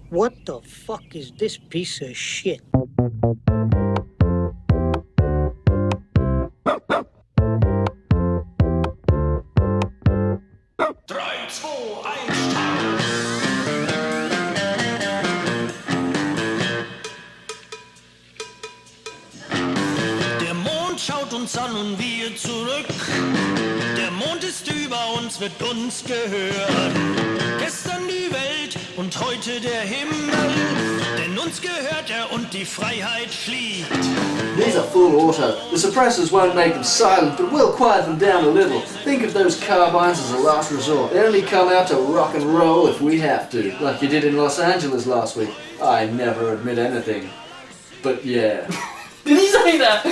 What the fuck is this piece of shit? Der Mond schaut uns an und wir zurück. Der Mond ist über uns, wird uns gehören. Gestern die Welt und heute der Himmel. Denn uns gehört er und die Freiheit fliegt. These are full auto. The suppressors won't make them silent, but will quiet them down a little. Think of those carbines as a last resort. They only come out to rock and roll if we have to, like you did in Los Angeles last week. I never admit anything. But yeah. Did he say that?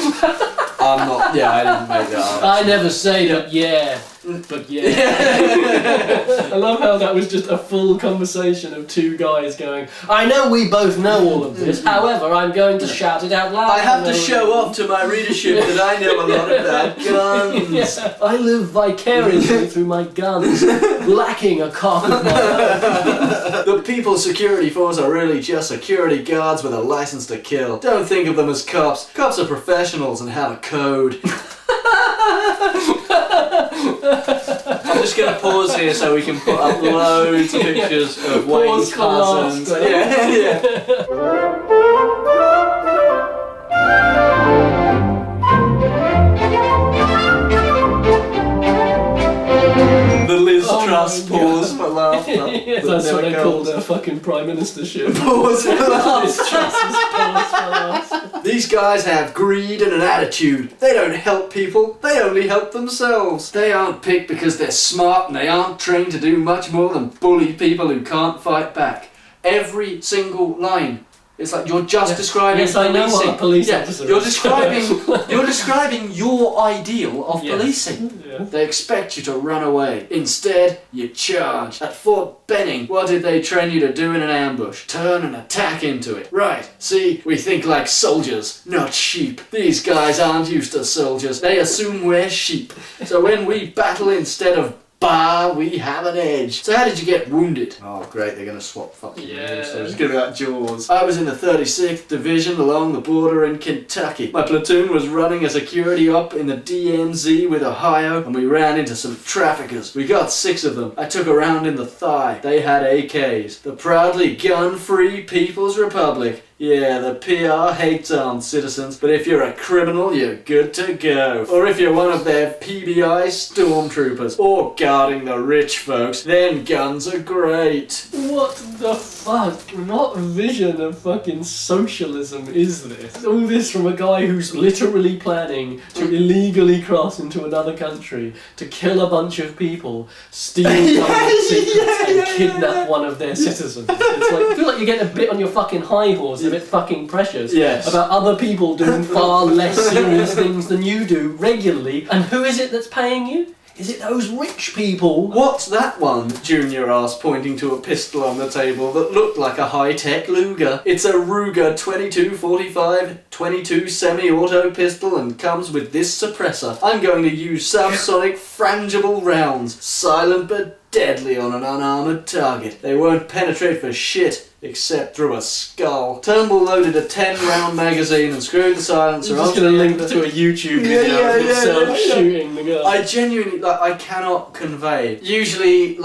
I'm not, yeah, I didn't make that up. I never say that, yeah. But yeah. I love how that was just a full conversation of two guys going, I know we both know all of this, however, I'm going to shout it out loud. I have to show off to my readership that I know a lot about guns. Yeah, I live vicariously through my guns, lacking a cock of my own. The People's Security Force are really just security guards with a license to kill. Don't think of them as cops. Cops are professionals and have a code. I'm just going to pause here so we can put up loads of pictures of Wayne's cousins. Yeah. The Liz Truss pause for laughter. Yeah, that's what they call their fucking prime ministership. Pause for laughter. Liz Truss's pause for laughter. These guys have greed and an attitude. They don't help people, they only help themselves. They aren't picked because they're smart and they aren't trained to do much more than bully people who can't fight back. Every single line. It's like you're just describing Yes, I know what a police officer you're is. you're describing your ideal of policing. Yeah. They expect you to run away. Instead, you charge. At Fort Benning, what did they train you to do in an ambush? Turn and attack into it. Right, see, we think like soldiers, not sheep. These guys aren't used to soldiers. They assume we're sheep. So when we battle instead of we have an edge. So how did you get wounded? Oh great, they're gonna swap fucking names. So it's gonna be like Jaws. I was in the 36th Division along the border in Kentucky. My platoon was running a security op in the DMZ with Ohio, and we ran into some traffickers. We got 6 of them. I took a round in the thigh. They had AKs. The proudly gun-free People's Republic. Yeah, the PR hates armed citizens, but if you're a criminal, you're good to go. Or if you're one of their PBI stormtroopers, or guarding the rich folks, then guns are great. What the fuck? What vision of fucking socialism is this? All this from a guy who's literally planning to illegally cross into another country, to kill a bunch of people, steal government secrets, and kidnap one of their citizens. It's like, I feel like you're getting a bit on your fucking high horse, a bit fucking precious, about other people doing far less serious things than you do regularly. And who is it that's paying you? Is it those rich people? What's that one? Junior asked, pointing to a pistol on the table that looked like a high-tech Luger. It's a Ruger 2245 22 semi-auto pistol and comes with this suppressor. I'm going to use subsonic frangible rounds, silent but deadly on an unarmoured target. They won't penetrate for shit, except through a skull. Turnbull loaded a 10-round magazine and screwed the silencer I'm just going to link to a YouTube video of himself shooting the gun. I genuinely, I cannot convey. Usually,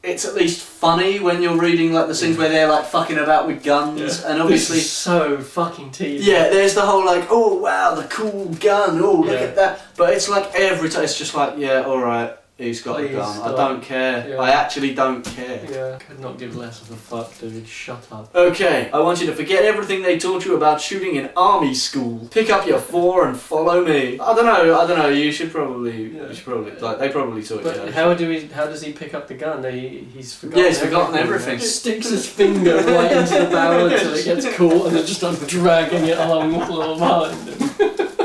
it's at least funny when you're reading, the scenes where they're, fucking about with guns, and obviously... This is so fucking teasing. Yeah, there's the whole, oh, wow, the cool gun, oh, look at that. But it's every time, it's just yeah, alright. He's got a gun. Stop. I don't care. Yeah. I actually don't care. Yeah, could not give less of a fuck, dude. Shut up. Okay, I want you to forget everything they taught you about shooting in army school. Pick up your 4 and follow me. I don't know. You should probably. They probably taught you. But how does he pick up the gun? He's forgotten. Yeah, he's forgotten everything. Just sticks his finger right into the barrel until it gets caught, and then just starts dragging it along the floor behind him.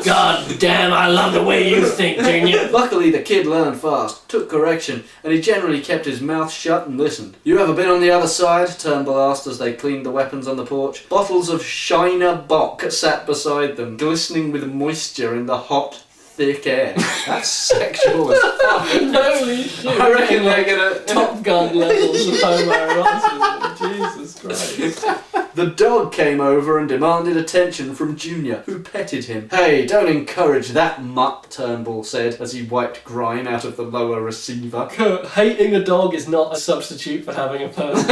God damn, I love the way you think, Junior. Luckily, the kid learned fast, took correction, and he generally kept his mouth shut and listened. You ever been on the other side? Turnbull asked as they cleaned the weapons on the porch. Bottles of Shiner Bock sat beside them, glistening with moisture in the hot, thick hair. That's sexual as fuck. Holy shit. I reckon they're gonna... Top Gun levels of homoeroticism. Jesus Christ. The dog came over and demanded attention from Junior, who petted him. Hey, don't encourage that mutt, Turnbull said as he wiped grime out of the lower receiver. Kurt, hating a dog is not a substitute for having a person.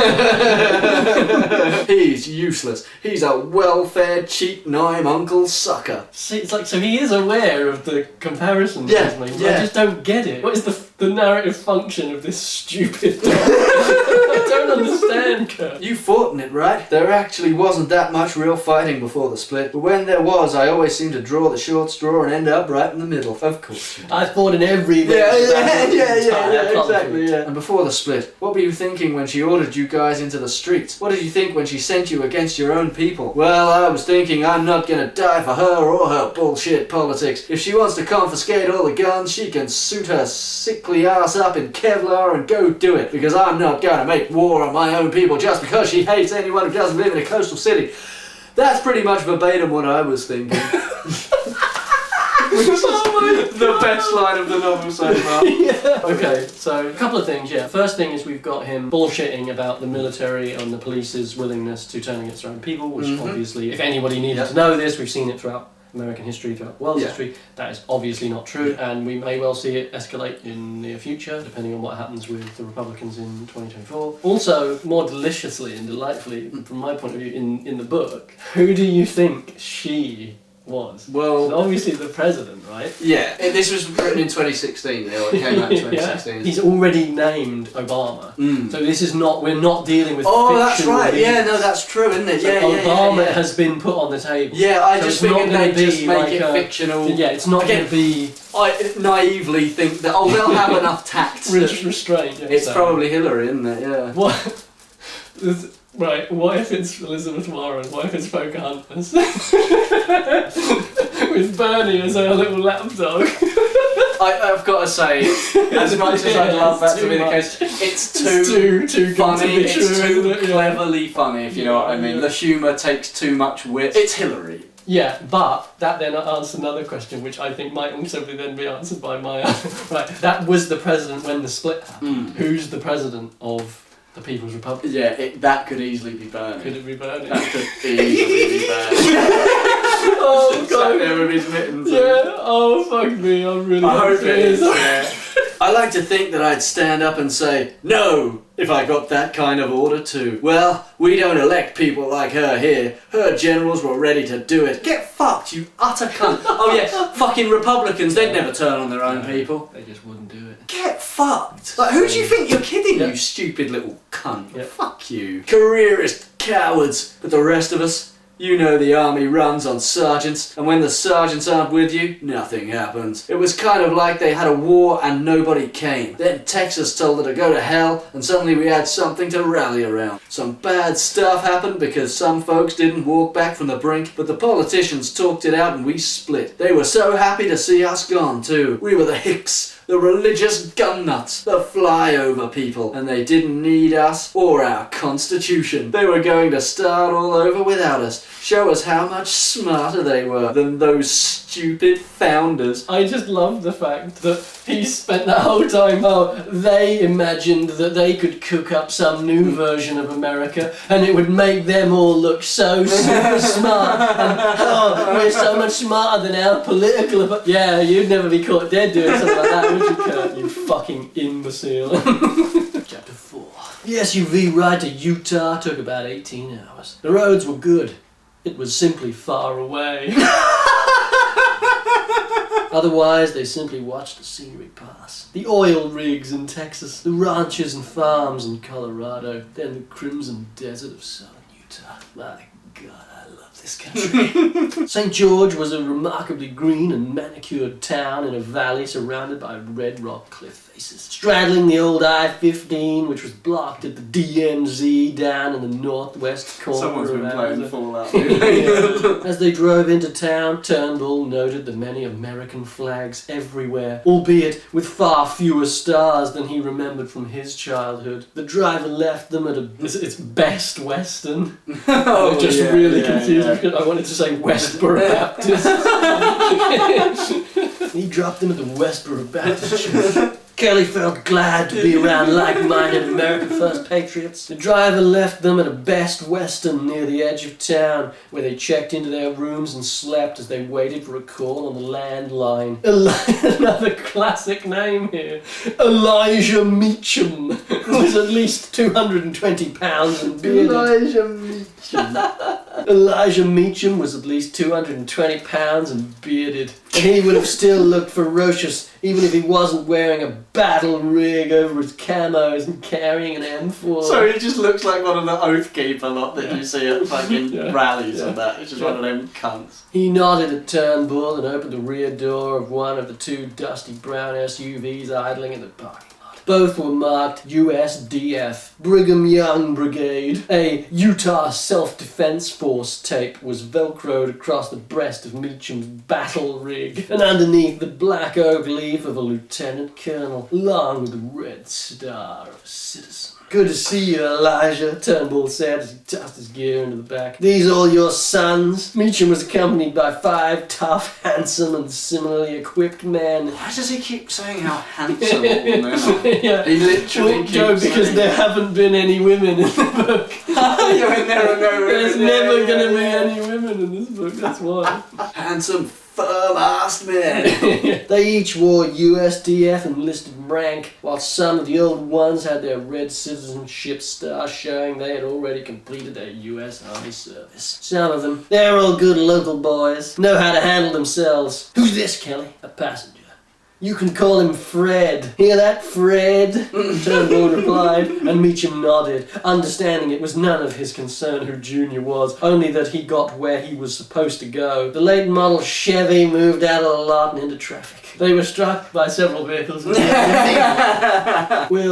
He's useless. He's a well-fed, cheap-nime uncle sucker. See, it's like, so he is aware of the comparison. Yeah, I yeah. just don't get it. What is the narrative function of this stupid dog? I don't understand, Kurt. You fought in it, right? There actually wasn't that much real fighting before the split, but when there was, I always seemed to draw the short straw and end up right in the middle. Of course you did. I fought in every Yeah, conflict. exactly, yeah. And before the split, what were you thinking when she ordered you guys into the streets? What did you think when she sent you against your own people? Well, I was thinking I'm not gonna die for her or her bullshit politics. If she wants to confiscate all the guns, she can suit her sickly ass up in Kevlar and go do it, because I'm not gonna make war on my own people just because she hates anyone who doesn't live in a coastal city. That's pretty much verbatim what I was thinking. Which is the best line of the novel so far. Yeah. Okay, so a couple of things, yeah. First thing is we've got him bullshitting about the military and the police's willingness to turn against their own people, which obviously, if anybody needed to know this, we've seen it throughout American history, throughout world history. That is obviously not true, and we may well see it escalate in the near future, depending on what happens with the Republicans in 2024. Also, more deliciously and delightfully, from my point of view, in the book, who do you think she was? Well, So obviously the president, right? yeah, this was written in 2016, or it came out in 2016. Yeah. He's already named Obama. So this is not, we're not dealing with Oh, that's fictional right, leaders. yeah, no, that's true, isn't it? So Yeah, Obama yeah. has been put on the table. Yeah, I So just it's not figured gonna they'd just be make like it a- fictional. Yeah, it's not Again, going to be I naively think that, oh, they'll have enough tact. that restrained. Yeah, it's so- probably Hillary, isn't it? Yeah. What? Right, what if it's Elizabeth Warren? What if it's Pocahontas? With Bernie as her little lapdog. I've got to say, as much as I'd love that to be the case, it's too too funny, good to be it's true, too isn't it? Yeah. cleverly funny, if you know what I mean. Yeah. The humour takes too much wit. It's Hillary. Yeah, but that then answers another question, which I think might also then be answered by my right. That was the president when the split happened. Who's the president of the People's Republic? Yeah, that could easily be Bernie. Could it be Bernie? That could easily be Bernie. Oh Sat god. there with his mittens. Yeah. Oh fuck me. I'm really. I hope it is. Yeah. Yeah. I like to think that I'd stand up and say, no, if I got that kind of order too. Well, we don't elect people like her here. Her generals were ready to do it. Get fucked, you utter cunt. Oh yeah, fucking Republicans, they'd never turn on their own people. They just wouldn't do it. Get fucked. Like, who do you think you're kidding, Yeah. you stupid little cunt? Yeah. Fuck you. Careerist cowards. But the rest of us, you know the army runs on sergeants, and when the sergeants aren't with you, nothing happens. It was kind of like they had a war and nobody came. Then Texas told her to go to hell, and suddenly we had something to rally around. Some bad stuff happened because some folks didn't walk back from the brink, but the politicians talked it out and we split. They were so happy to see us gone too. We were the hicks, the religious gun nuts, the flyover people, and they didn't need us or our constitution. They were going to start all over without us, show us how much smarter they were than those stupid founders. I just love the fact that he spent the whole time, they imagined that they could cook up some new version of America and it would make them all look so super smart and we're so much smarter than our political... Yeah, you'd never be caught dead doing something like that, would you, Kurt? You fucking imbecile. Chapter 4. The SUV ride to Utah took about 18 hours. The roads were good. It was simply far away. Otherwise, they simply watched the scenery pass. The oil rigs in Texas, the ranches and farms in Colorado, then the crimson desert of southern Utah. My God, I love this country. St. George was a remarkably green and manicured town in a valley surrounded by red rock cliff faces. Straddling the old I-15, which was blocked at the DMZ down in the northwest corner Someone's been of playing Arizona. Fallout. Yeah. As they drove into town, Turnbull noted the many American flags everywhere, albeit with far fewer stars than he remembered from his childhood. The driver left them at its best Western. Oh, Just yeah, really yeah, confused yeah. because I wanted to say Westboro Baptist. The He dropped them at the Westboro Baptist Church. Kelly felt glad to be around like-minded America First patriots. The driver left them at a Best Western near the edge of town, where they checked into their rooms and slept as they waited for a call on the landline. Another classic name here. Elijah Meacham was at least 220 pounds and bearded. Elijah Meacham. Elijah Meacham was at least 220 pounds and bearded. And he would have still looked ferocious even if he wasn't wearing a battle rig over his camos and carrying an M4. So he just looks like one of the Oath Keeper lot that you see at fucking rallies and that. It's just one of them cunts. He nodded at Turnbull and opened the rear door of one of the two dusty brown SUVs idling in the parking lot. Both were marked USDF, Brigham Young Brigade. A Utah Self-Defense Force tape was velcroed across the breast of Meacham's battle rig, and underneath the black oak leaf of a lieutenant colonel, along with the red star of a citizen. Good to see you, Elijah, Turnbull said as he tossed his gear into the back. These all your sons? Meacham was accompanied by 5 tough, handsome, and similarly equipped men. Why does he keep saying how handsome all the men are? Yeah. He literally Well, keeps Joe, because saying there haven't been any women in the book. there are no There's women. never going to be any women in this book, that's why. Handsome, firm-assed men. They each wore USDF enlisted rank, while some of the old ones had their red citizenship stars showing they had already completed their US Army service. Some of them, they're all good local boys, know how to handle themselves. Who's this, Kelly? A passenger. You can call him Fred. Hear that, Fred? Turnbull replied, and Meacham nodded, understanding it was none of his concern who Junior was, only that he got where he was supposed to go. The late model Chevy moved out of the lot and into traffic. They were struck by several vehicles. We'll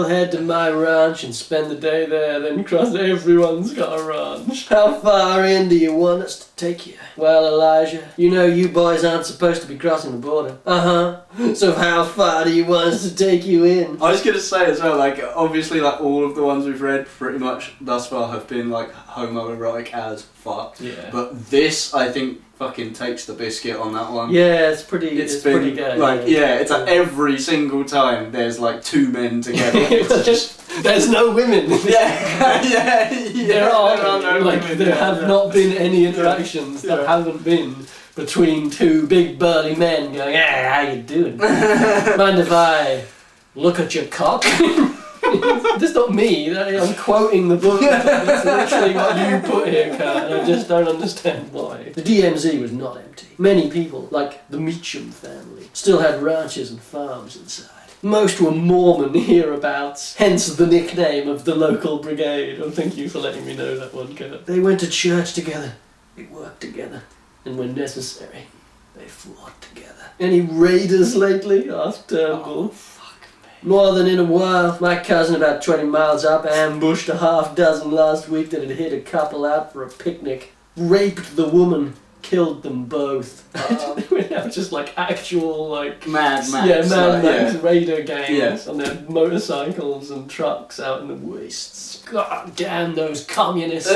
head to my ranch and spend the day there, then cross everyone's got a ranch. How far in do you want us to take you? Well, Elijah, you know you boys aren't supposed to be crossing the border. Uh-huh. So how far do you want us to take you in? I was going to say as well, like, obviously, like, all of the ones we've read pretty much thus far have been, like, homoerotic as fuck. Yeah. But this, I think, fucking takes the biscuit on that one. Yeah, it's pretty It's pretty been, gay. like, it's like every single time there's, like, 2 men together. It's just... There's no women. yeah. There are no like women, there have not been any interactions that haven't been between 2 big burly men going, "Hey, how you doing? Mind if I look at your cock?" That's not me. I'm quoting the book. That's literally what you put here, Kurt, and I just don't understand why. The DMZ was not empty. Many people, like the Meacham family, still had ranches and farms inside. Most were Mormon hereabouts, hence the nickname of the local brigade. Oh, thank you for letting me know that one, Kurt. They went to church together, they worked together, and when necessary, they fought together. Any raiders lately? Asked Turnbull. More than in a while. My cousin about 20 miles up ambushed a half-dozen last week that had hit a couple out for a picnic. Raped the woman. Killed them both. We're now just like actual like... Mad Max. Yeah, Mad like, Max yeah. raider gangs on their motorcycles and trucks out in the wastes. God damn those communists.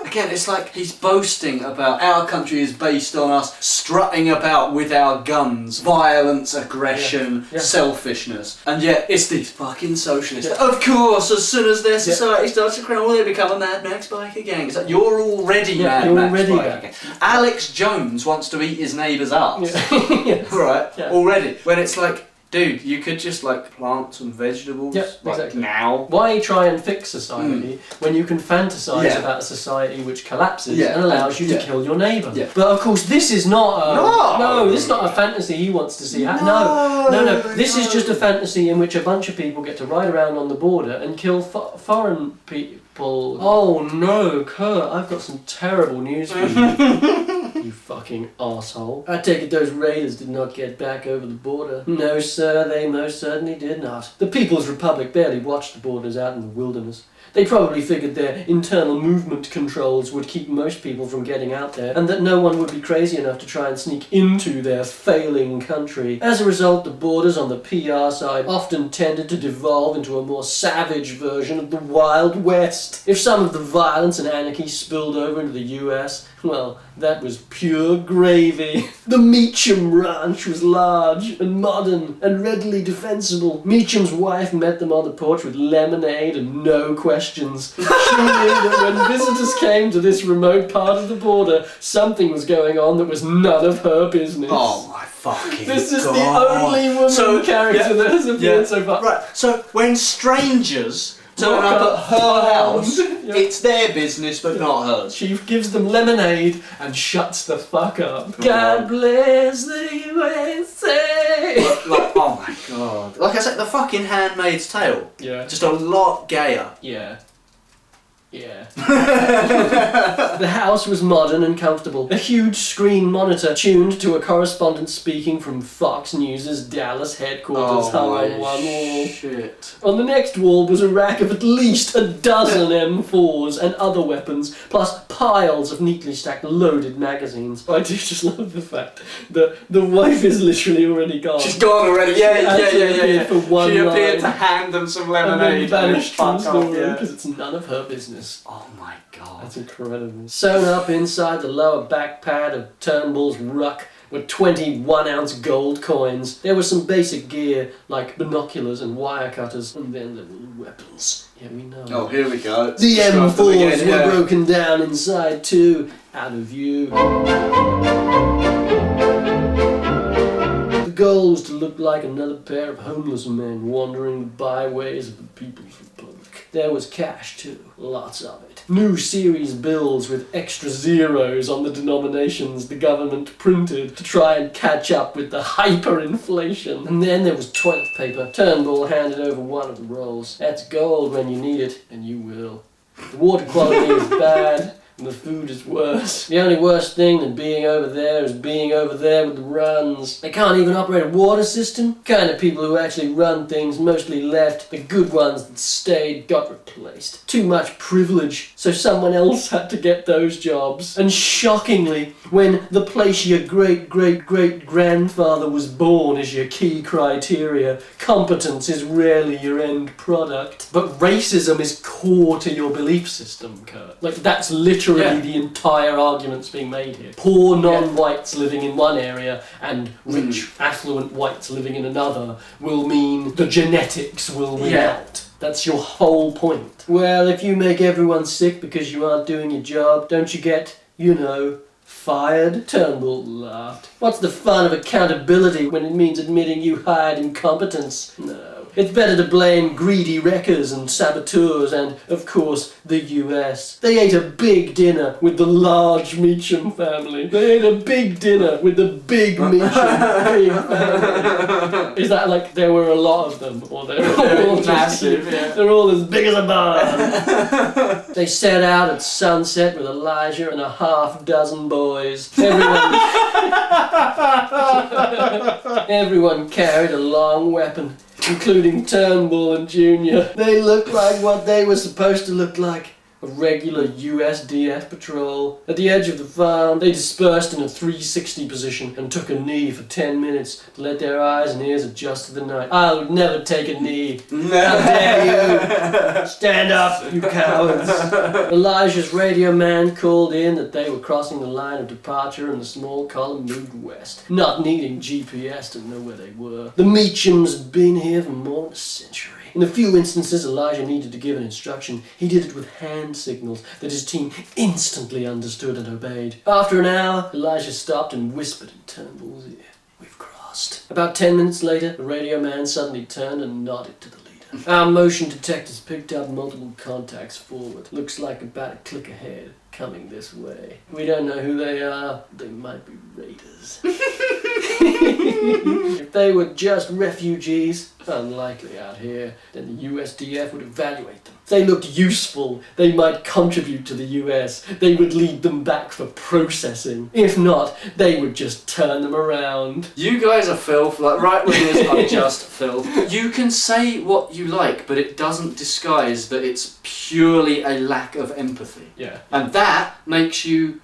Again, it's like he's boasting about our country is based on us strutting about with our guns, violence, aggression, selfishness, and yet it's these fucking socialists. Yeah. Of course, as soon as their society starts to crumble, they become a Mad Max biker gang. It's like, you're already Mad Max biker gang. Alex Jones wants to eat his neighbour's arse. Yes. Right? Yeah. Already. When it's like, dude, you could just like plant some vegetables exactly. now. Why try and fix society when you can fantasize about a society which collapses and allows you to kill your neighbour? Yeah. But of course, this is not No! this is not a fantasy he wants to see happen. No. This is just a fantasy in which a bunch of people get to ride around on the border and kill foreign people. Oh no, Kurt, I've got some terrible news for you. You fucking asshole. I take it those raiders did not get back over the border. No, sir, they most certainly did not. The People's Republic barely watched the borders out in the wilderness. They probably figured their internal movement controls would keep most people from getting out there, and that no one would be crazy enough to try and sneak into their failing country. As a result, the borders on the PR side often tended to devolve into a more savage version of the Wild West. If some of the violence and anarchy spilled over into the US, well, that was pure gravy. The Meacham Ranch was large and modern and readily defensible. Meacham's wife met them on the porch with lemonade and no questions. She knew that when visitors came to this remote part of the border, something was going on that was none of her business. Oh my fucking This is God. the only woman character that has appeared so far. Right, so when strangers turn Walk up up at her house, Yeah. it's their business but not hers. She gives them lemonade and shuts the fuck up. God bless the USA. Oh my God. Like I said, the fucking Handmaid's Tale. Yeah. Just a lot gayer. Yeah. Yeah. The house was modern and comfortable. A huge screen monitor tuned to a correspondent speaking from Fox News' Dallas headquarters hung on one wall. Shit. On the next wall was a rack of at least a dozen M4s and other weapons, plus piles of neatly stacked loaded magazines. I do just love the fact that the wife is literally already gone. She's gone already. Yeah. For one She appeared line. to hand them some And lemonade then vanished from fuck the off, story yeah. because it's none of her business. Oh my God. That's incredible. Sewn up inside the lower back pad of Turnbull's ruck were 21-ounce gold coins. There was some basic gear like binoculars and wire cutters, and then there were weapons. Yeah, we know. Oh, here we go. The Describe them M4s again, were yeah. broken down inside too, out of view. The goal was to look like another pair of homeless men wandering the byways of the People's Republic. There was cash too, lots of it. New series bills with extra zeros on the denominations the government printed to try and catch up with the hyperinflation. And then there was toilet paper. Turnbull handed over one of the rolls. That's gold when you need it, and you will. The water quality is bad, and the food is worse. The only worse thing than being over there is being over there with the runs. They can't even operate a water system. Kind of people who actually run things mostly left. The good ones that stayed got replaced. Too much privilege, so someone else had to get those jobs. And shockingly, when the place your great-great-great-grandfather was born is your key criteria, competence is rarely your end product. But racism is core to your belief system, Kurt. Like, that's literally the entire argument's being made here. Poor non-whites living in one area and rich, affluent whites living in another will mean the genetics will win out. That's your whole point. Well, if you make everyone sick because you aren't doing your job, don't you get, fired? Turnbull laughed. What's the fun of accountability when it means admitting you hired incompetence? No. It's better to blame greedy wreckers and saboteurs and, of course, the US. They ate a big dinner with the large Meacham family. They ate a big dinner with the big Meacham big family. Is that like there were a lot of them? Or they're all massive, They're all as big as a barn. They set out at sunset with Elijah and a half-dozen boys. Everyone carried a long weapon, including Turnbull and Junior. They looked like what they were supposed to look like. A regular USDF patrol. At the edge of the farm, they dispersed in a 360 position and took a knee for 10 minutes to let their eyes and ears adjust to the night. I would never take a knee. How dare you! Stand up, you cowards! Elijah's radio man called in that they were crossing the line of departure and the small column moved west, not needing GPS to know where they were. The Meachams had been here for more than a century. In a few instances, Elijah needed to give an instruction. He did it with hand signals that his team instantly understood and obeyed. After an hour, Elijah stopped and whispered in Turnbull's ear, "We've crossed." About 10 minutes later, the radio man suddenly turned and nodded to the leader. Our motion detectors picked up multiple contacts forward. Looks like about a click ahead, coming this way. We don't know who they are. They might be raiders. If they were just refugees, unlikely out here, then the USDF would evaluate them. If they looked useful, they might contribute to the US. They would lead them back for processing. If not, they would just turn them around. You guys are filth, like right-wingers are just filth. You can say what you like, but it doesn't disguise that it's purely a lack of empathy. Yeah. And that makes you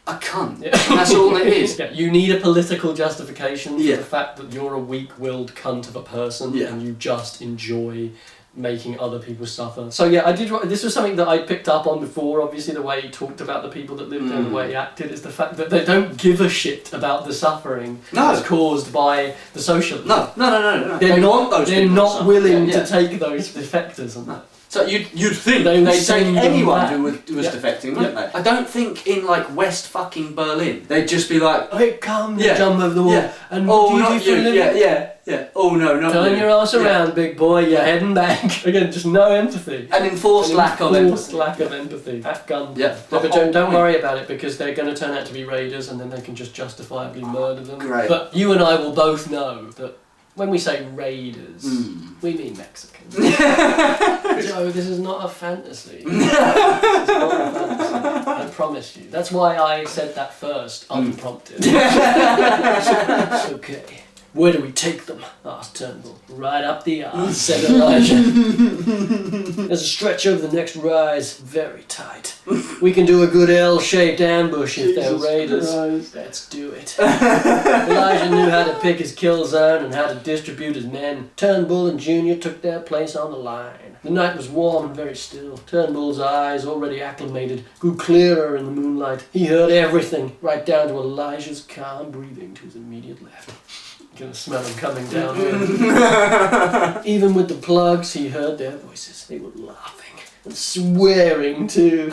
a cunt. Yeah. And that's all it is. Yeah, you need a political justification for Yeah. the fact that you're a weak-willed cunt of a person Yeah. and you just enjoy making other people suffer. So yeah, this was something that I picked up on before, obviously the way he talked about the people that lived there and the way he acted, is the fact that they don't give a shit about the suffering that's caused by the socialists. No. They're They're not willing to take those defectors and that. So you'd think They would they'd take send them anyone back. who was Yeah. defecting, wouldn't they? I don't think in like West fucking Berlin. They'd just be like, Here come, Yeah. jump over the wall. Yeah. And oh, what do you not do for a you, living? yeah. Oh no, not Turn you. your ass Yeah. around, big boy, you're heading back. Again, just no empathy. An enforced lack of Enforced empathy. lack of empathy. At gun. Yeah. No, but The whole don't point. worry about it, because they're going to turn out to be raiders and then they can just justifiably murder them. Great. But you and I will both know that when we say raiders, we mean Mexicans. Joe, this is not a fantasy. This is not a fantasy. I promise you. That's why I said that first, unprompted. Okay. Where do we take them? Asked Turnbull. Right up the arse, said Elijah. There's a stretch over the next rise, very tight. We can do a good L-shaped ambush if they're raiders. Christ. Let's do it. Elijah knew how to pick his kill zone and how to distribute his men. Turnbull and Junior took their place on the line. The night was warm and very still. Turnbull's eyes, already acclimated, grew clearer in the moonlight. He heard everything, right down to Elijah's calm breathing to his immediate left. You can smell them coming down here. Even with the plugs, he heard their voices. They were laughing and swearing too.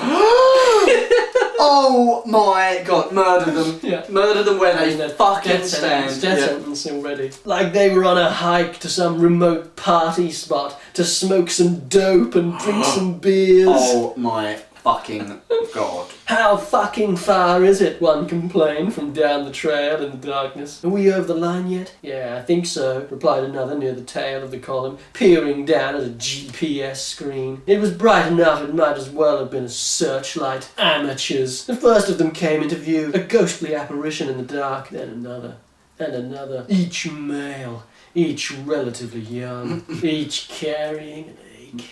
Oh my god, murder them. Yeah. Murder them where they Death fucking sentence, stand. Death Yeah. sentence already. Like they were on a hike to some remote party spot to smoke some dope and drink some beers. Oh my fucking god. How fucking far is it? One complained from down the trail in the darkness. Are we over the line yet? Yeah, I think so, replied another near the tail of the column, peering down at a GPS screen. It was bright enough it might as well have been a searchlight. Amateurs. The first of them came into view, a ghostly apparition in the dark, then another, and another. Each male, each relatively young, each carrying an AK.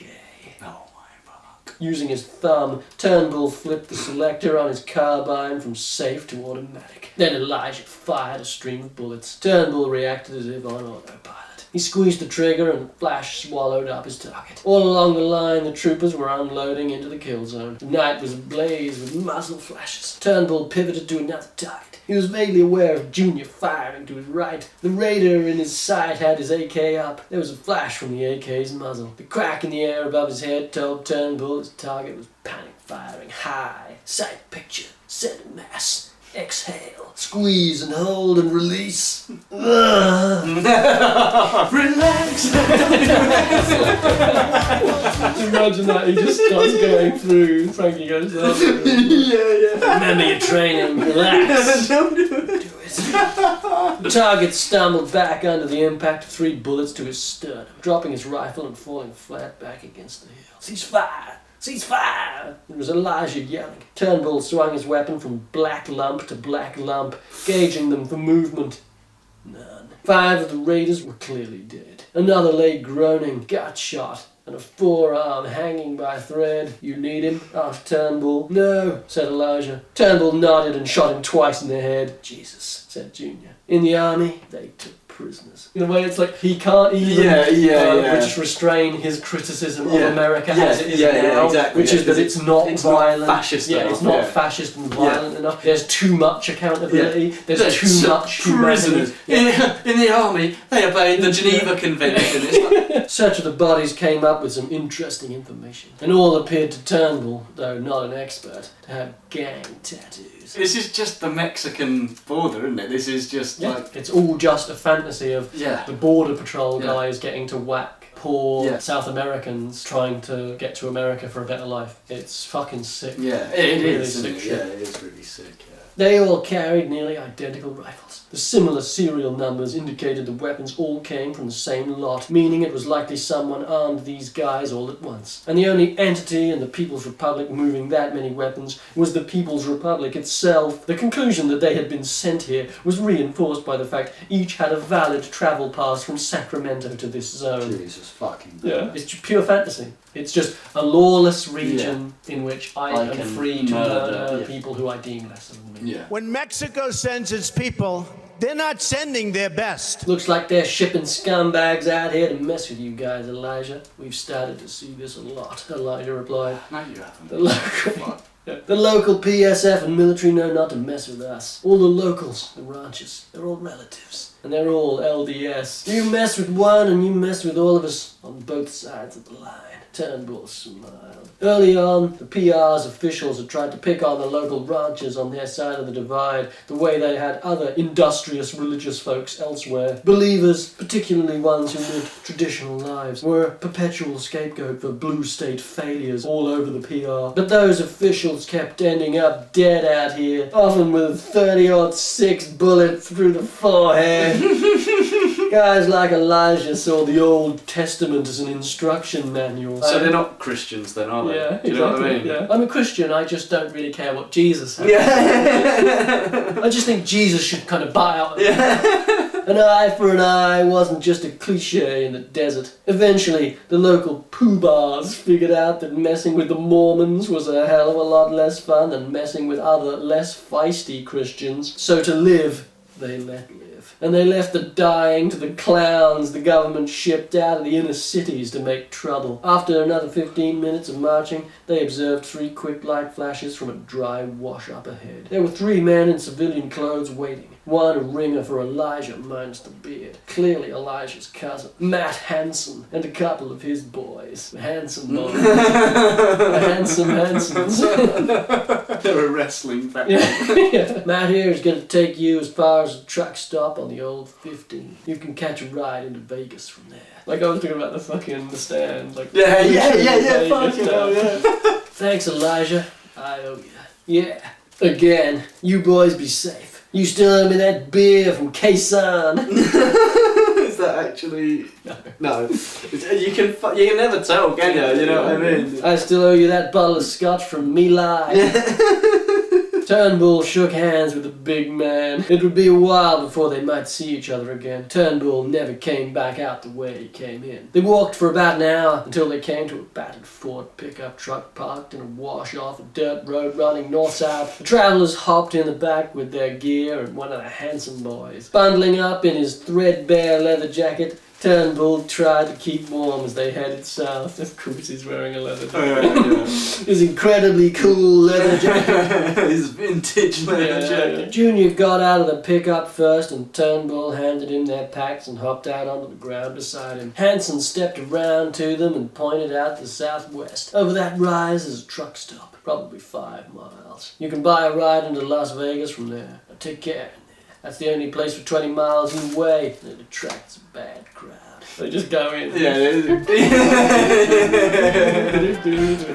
Using his thumb, Turnbull flipped the selector on his carbine from safe to automatic. Then Elijah fired a stream of bullets. Turnbull reacted as if on autopilot. He squeezed the trigger and the flash swallowed up his target. All along the line, the troopers were unloading into the kill zone. The night was ablaze with muzzle flashes. Turnbull pivoted to another target. He was vaguely aware of Junior firing to his right. The raider in his sight had his AK up. There was a flash from the AK's muzzle. The crack in the air above his head told Turnbull his target was panic firing high. Sight picture, center mass. Exhale, squeeze and hold and release. Relax! Imagine that, he just starts going through. Frankie goes, oh, yeah. remember your training, relax. Don't do it. Do it. The target stumbled back under the impact of 3 bullets to his sternum, dropping his rifle and falling flat back against the hill. Cease fire! Cease fire! It was Elijah yelling. Turnbull swung his weapon from black lump to black lump, gauging them for movement. None. 5 of the raiders were clearly dead. Another lay groaning, gut shot, and a forearm hanging by a thread. You need him? Asked Turnbull. No, said Elijah. Turnbull nodded and shot him twice in the head. Jesus, said Junior. In the army, they took prisoners. In a way, it's like he can't even just restrain his criticism of America as it is now, exactly, which is that it's not violent. Not fascist it's enough, not fascist and violent enough. There's too much accountability. There's too much prisoners. humanity. In the army, they obeyed the Geneva Convention. It's like, Search of the bodies came up with some interesting information, and all appeared to Turnbull, though not an expert, to have gang tattoos. this is just the Mexican border, isn't it? This is just like... It's all just a fantasy of Yeah. the border patrol Yeah. guys getting to whack poor Yeah. South Americans trying to get to America for a better life. It's fucking sick. Yeah, Really it is, sick isn't it? shit. Yeah, it is really sick, yeah. They all carried nearly identical rifles. The similar serial numbers indicated the weapons all came from the same lot, meaning it was likely someone armed these guys all at once. And the only entity in the People's Republic moving that many weapons was the People's Republic itself. The conclusion that they had been sent here was reinforced by the fact each had a valid travel pass from Sacramento to this zone. Jesus fucking Yeah, it's pure fantasy. It's just a lawless region in which I am can free to murder, murder people who I deem lesser than me. Yeah. When Mexico sends its people, they're not sending their best. Looks like they're shipping scumbags out here to mess with you guys, Elijah. We've started to see this a lot, Elijah replied. No, you haven't. The local PSF and military know not to mess with us. All the locals, the ranchers, they're all relatives. And they're all LDS. You mess with one and you mess with all of us on both sides of the line. Turnbull smiled. Early on, the PR's officials had tried to pick on the local ranchers on their side of the divide, the way they had other industrious religious folks elsewhere. Believers, particularly ones who lived traditional lives, were a perpetual scapegoat for blue state failures all over the PR. But those officials kept ending up dead out here, often with a 30-06 bullet through the forehead. Guys like Elijah saw the Old Testament as an instruction manual. So they're not Christians then, are they? Yeah, Do you know what I mean? Yeah. I'm a Christian, I just don't really care what Jesus has. Yeah. I just think Jesus should kind of buy out. An eye for an eye wasn't just a cliche in the desert. Eventually, the local poobahs figured out that messing with the Mormons was a hell of a lot less fun than messing with other, less feisty Christians. So to live, they let live. And they left the dying to the clowns the government shipped out of the inner cities to make trouble. After another 15 minutes of marching, they observed 3 quick light flashes from a dry wash up ahead. There were 3 men in civilian clothes waiting. One a ringer for Elijah minus the beard. Clearly Elijah's cousin, Matt Hansen, and a couple of his boys. The Hansen boys. The handsome Hansens. They're a wrestling family. Yeah. Matt here is going to take you as far as the truck stop on the old 15. You can catch a ride into Vegas from there. Like I was talking about the stand. Like Yeah, Vegas fucking hell, yeah. Thanks, Elijah. I owe you. Yeah. Again, you boys be safe. You still owe me that beer from Quezon. Is that actually... No. You can never tell, can you? You know what I mean? I still owe you that bottle of scotch from Me Live. Turnbull shook hands with the big man. It would be a while before they might see each other again. Turnbull never came back out the way he came in. They walked for about an hour until they came to a battered Ford pickup truck parked in a wash off a dirt road running north-south. The travellers hopped in the back with their gear and one of the handsome boys. Bundling up in his threadbare leather jacket, Turnbull tried to keep warm as they headed south. Of course he's wearing a leather jacket. His incredibly cool leather jacket. His vintage leather jacket. Junior got out of the pickup first and Turnbull handed him their packs and hopped out onto the ground beside him. Hanson stepped around to them and pointed out the southwest. Over that rise is a truck stop, probably 5 miles. You can buy a ride into Las Vegas from there. Now take care. That's the only place for 20 miles away, and it attracts a bad crowd. They just go in. Yeah,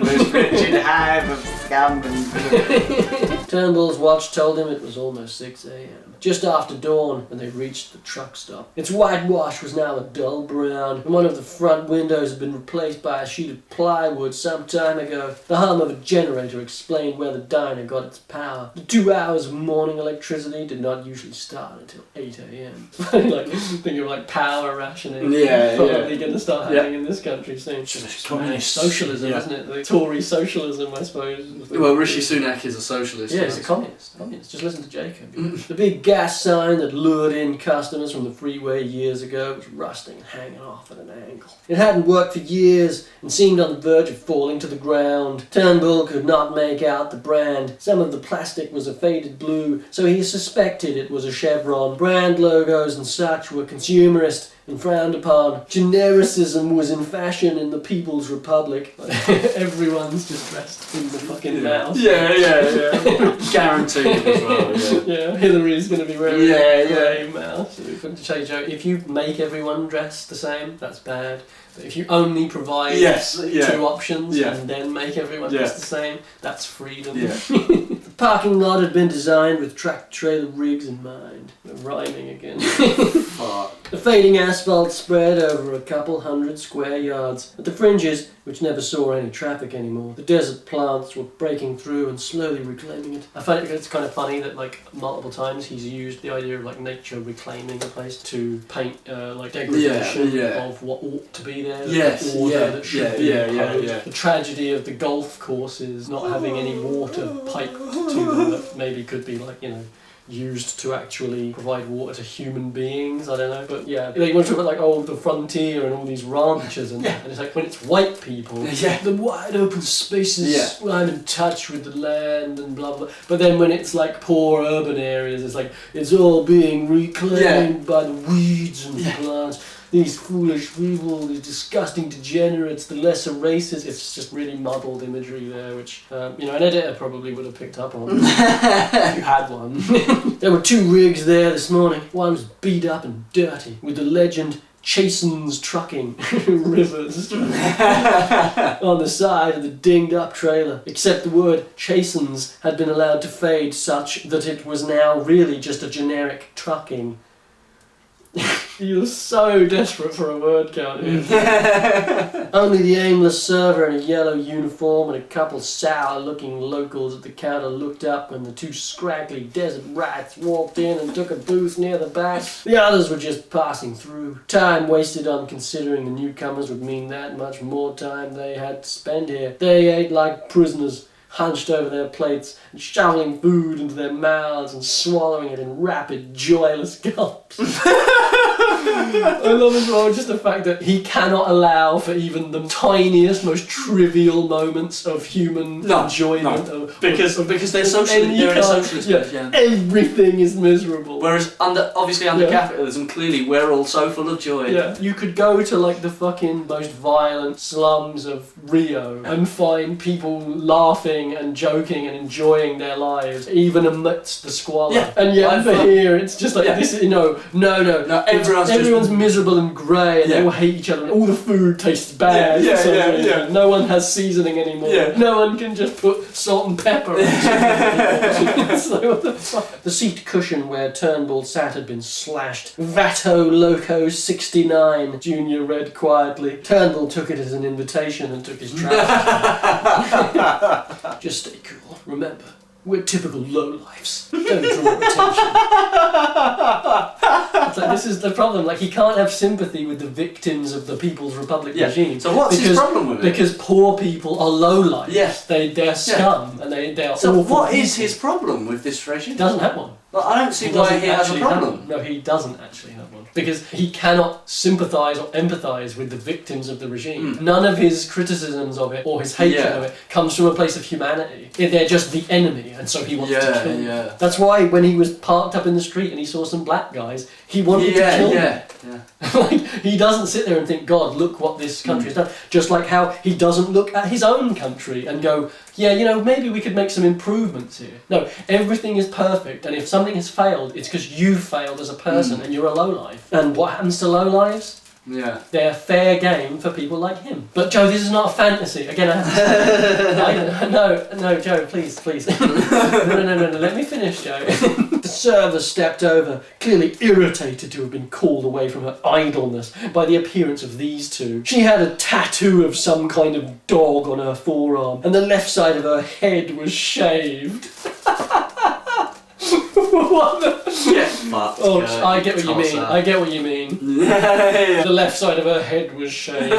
most wretched hive of scum and... Turnbull's watch told him it was almost 6 a.m. Just after dawn when they reached the truck stop. Its whitewash was now a dull brown, and one of the front windows had been replaced by a sheet of plywood some time ago. The hum of a generator explained where the diner got its power. The 2 hours of morning electricity did not usually start until 8 a.m. Like, thinking of like power rationing. Probably going to start happening in this country soon. It's communist socialism, isn't it? The Tory socialism, I suppose. Well, Rishi Sunak is a socialist. Yeah, he's a communist. Just listen to Jacob. The big gas sign that lured in customers from the freeway years ago was rusting and hanging off at an angle. It hadn't worked for years and seemed on the verge of falling to the ground. Turnbull could not make out the brand. Some of the plastic was a faded blue, so he suspected it was a Chevron. Brand logos and such were consumerist and frowned upon. Genericism was in fashion in the People's Republic. Everyone's just dressed in the fucking mouse. Yeah. Guaranteed as well, Yeah, Hillary's going to be wearing a grey mouse. If you make everyone dress the same, that's bad. But if you only provide 2 options and then make everyone dress the same, that's freedom. Yeah. parking lot had been designed with tractor-trailer rigs in mind. We're rhyming again. Fuck. The fading asphalt spread over a couple hundred square yards. At the fringes, which never saw any traffic anymore, the desert plants were breaking through and slowly reclaiming it. I find it's kind of funny that like multiple times he's used the idea of like nature reclaiming a place to paint like degradation of what ought to be there, the order that should be imposed. The tragedy of the golf courses not having any water piped to them that maybe could be like, you know, used to actually provide water to human beings. I don't know, but yeah, you want to talk about like the frontier and all these ranches and it's like when it's white people, the wide open spaces, I'm in touch with the land and blah blah. But then when it's like poor urban areas, it's like it's all being reclaimed by the weeds and the plants. These foolish people, these disgusting degenerates, the lesser races. It's just really muddled imagery there, which, an editor probably would have picked up on if you had one. There were 2 rigs there this morning. One was beat up and dirty, with the legend Chasen's Trucking Rivers on the side of the dinged up trailer, except the word Chasen's had been allowed to fade such that it was now really just a generic trucking. You're so desperate for a word count here. Only the aimless server in a yellow uniform and a couple sour-looking locals at the counter looked up when the 2 scraggly desert rats walked in and took a booth near the back. The others were just passing through. Time wasted on considering the newcomers would mean that much more time they had to spend here. They ate like prisoners, hunched over their plates and shoveling food into their mouths and swallowing it in rapid, joyless gulps. I love as well just the fact that he cannot allow for even the tiniest, most trivial moments of human enjoyment. Because they're socialist. They're in a socialist. Everything is miserable. Whereas under capitalism, clearly we're all so full of joy. Yeah, you could go to like the fucking most violent slums of Rio and find people laughing and joking and enjoying their lives, even amidst the squalor. Yeah. And yet over here, it's just like this. No. Everyone's miserable and grey, and they all hate each other. And all the food tastes bad. No one has seasoning anymore. No one can just put salt and pepper on it. Like, what the fuck? The seat cushion where Turnbull sat had been slashed. Vato Loco 69, Junior read quietly. Turnbull took it as an invitation and took his trousers. Just stay cool. Remember, we're typical lowlifes. Don't draw attention. It's like, this is the problem. Like, he can't have sympathy with the victims of the People's Republic regime. So what's his problem with it? Because poor people are lowlifes. Yes. They're scum and they are So awful what people. is his problem with this regime? He doesn't have one. Well, I don't see why he has a problem. No, he doesn't actually have one. Because he cannot sympathise or empathise with the victims of the regime. None of his criticisms of it or his hatred of it comes from a place of humanity. They're just the enemy, and so he wants to kill them. That's why when he was parked up in the street and he saw some black guys, he wanted to kill them. Like, he doesn't sit there and think, God, look what this country has done. Just like how he doesn't look at his own country and go, maybe we could make some improvements here. No, everything is perfect, and if something has failed, it's because you failed as a person and you're a lowlife. And what happens to lowlives? Yeah. They're fair game for people like him. But Joe, this is not a fantasy. Again, I have to say. No, Joe, please. No, let me finish, Joe. The server stepped over, clearly irritated to have been called away from her idleness by the appearance of these 2. She had a tattoo of some kind of dog on her forearm, and the left side of her head was shaved. What the? Get fucked. Oh, I get what you mean. The left side of her head was shaved.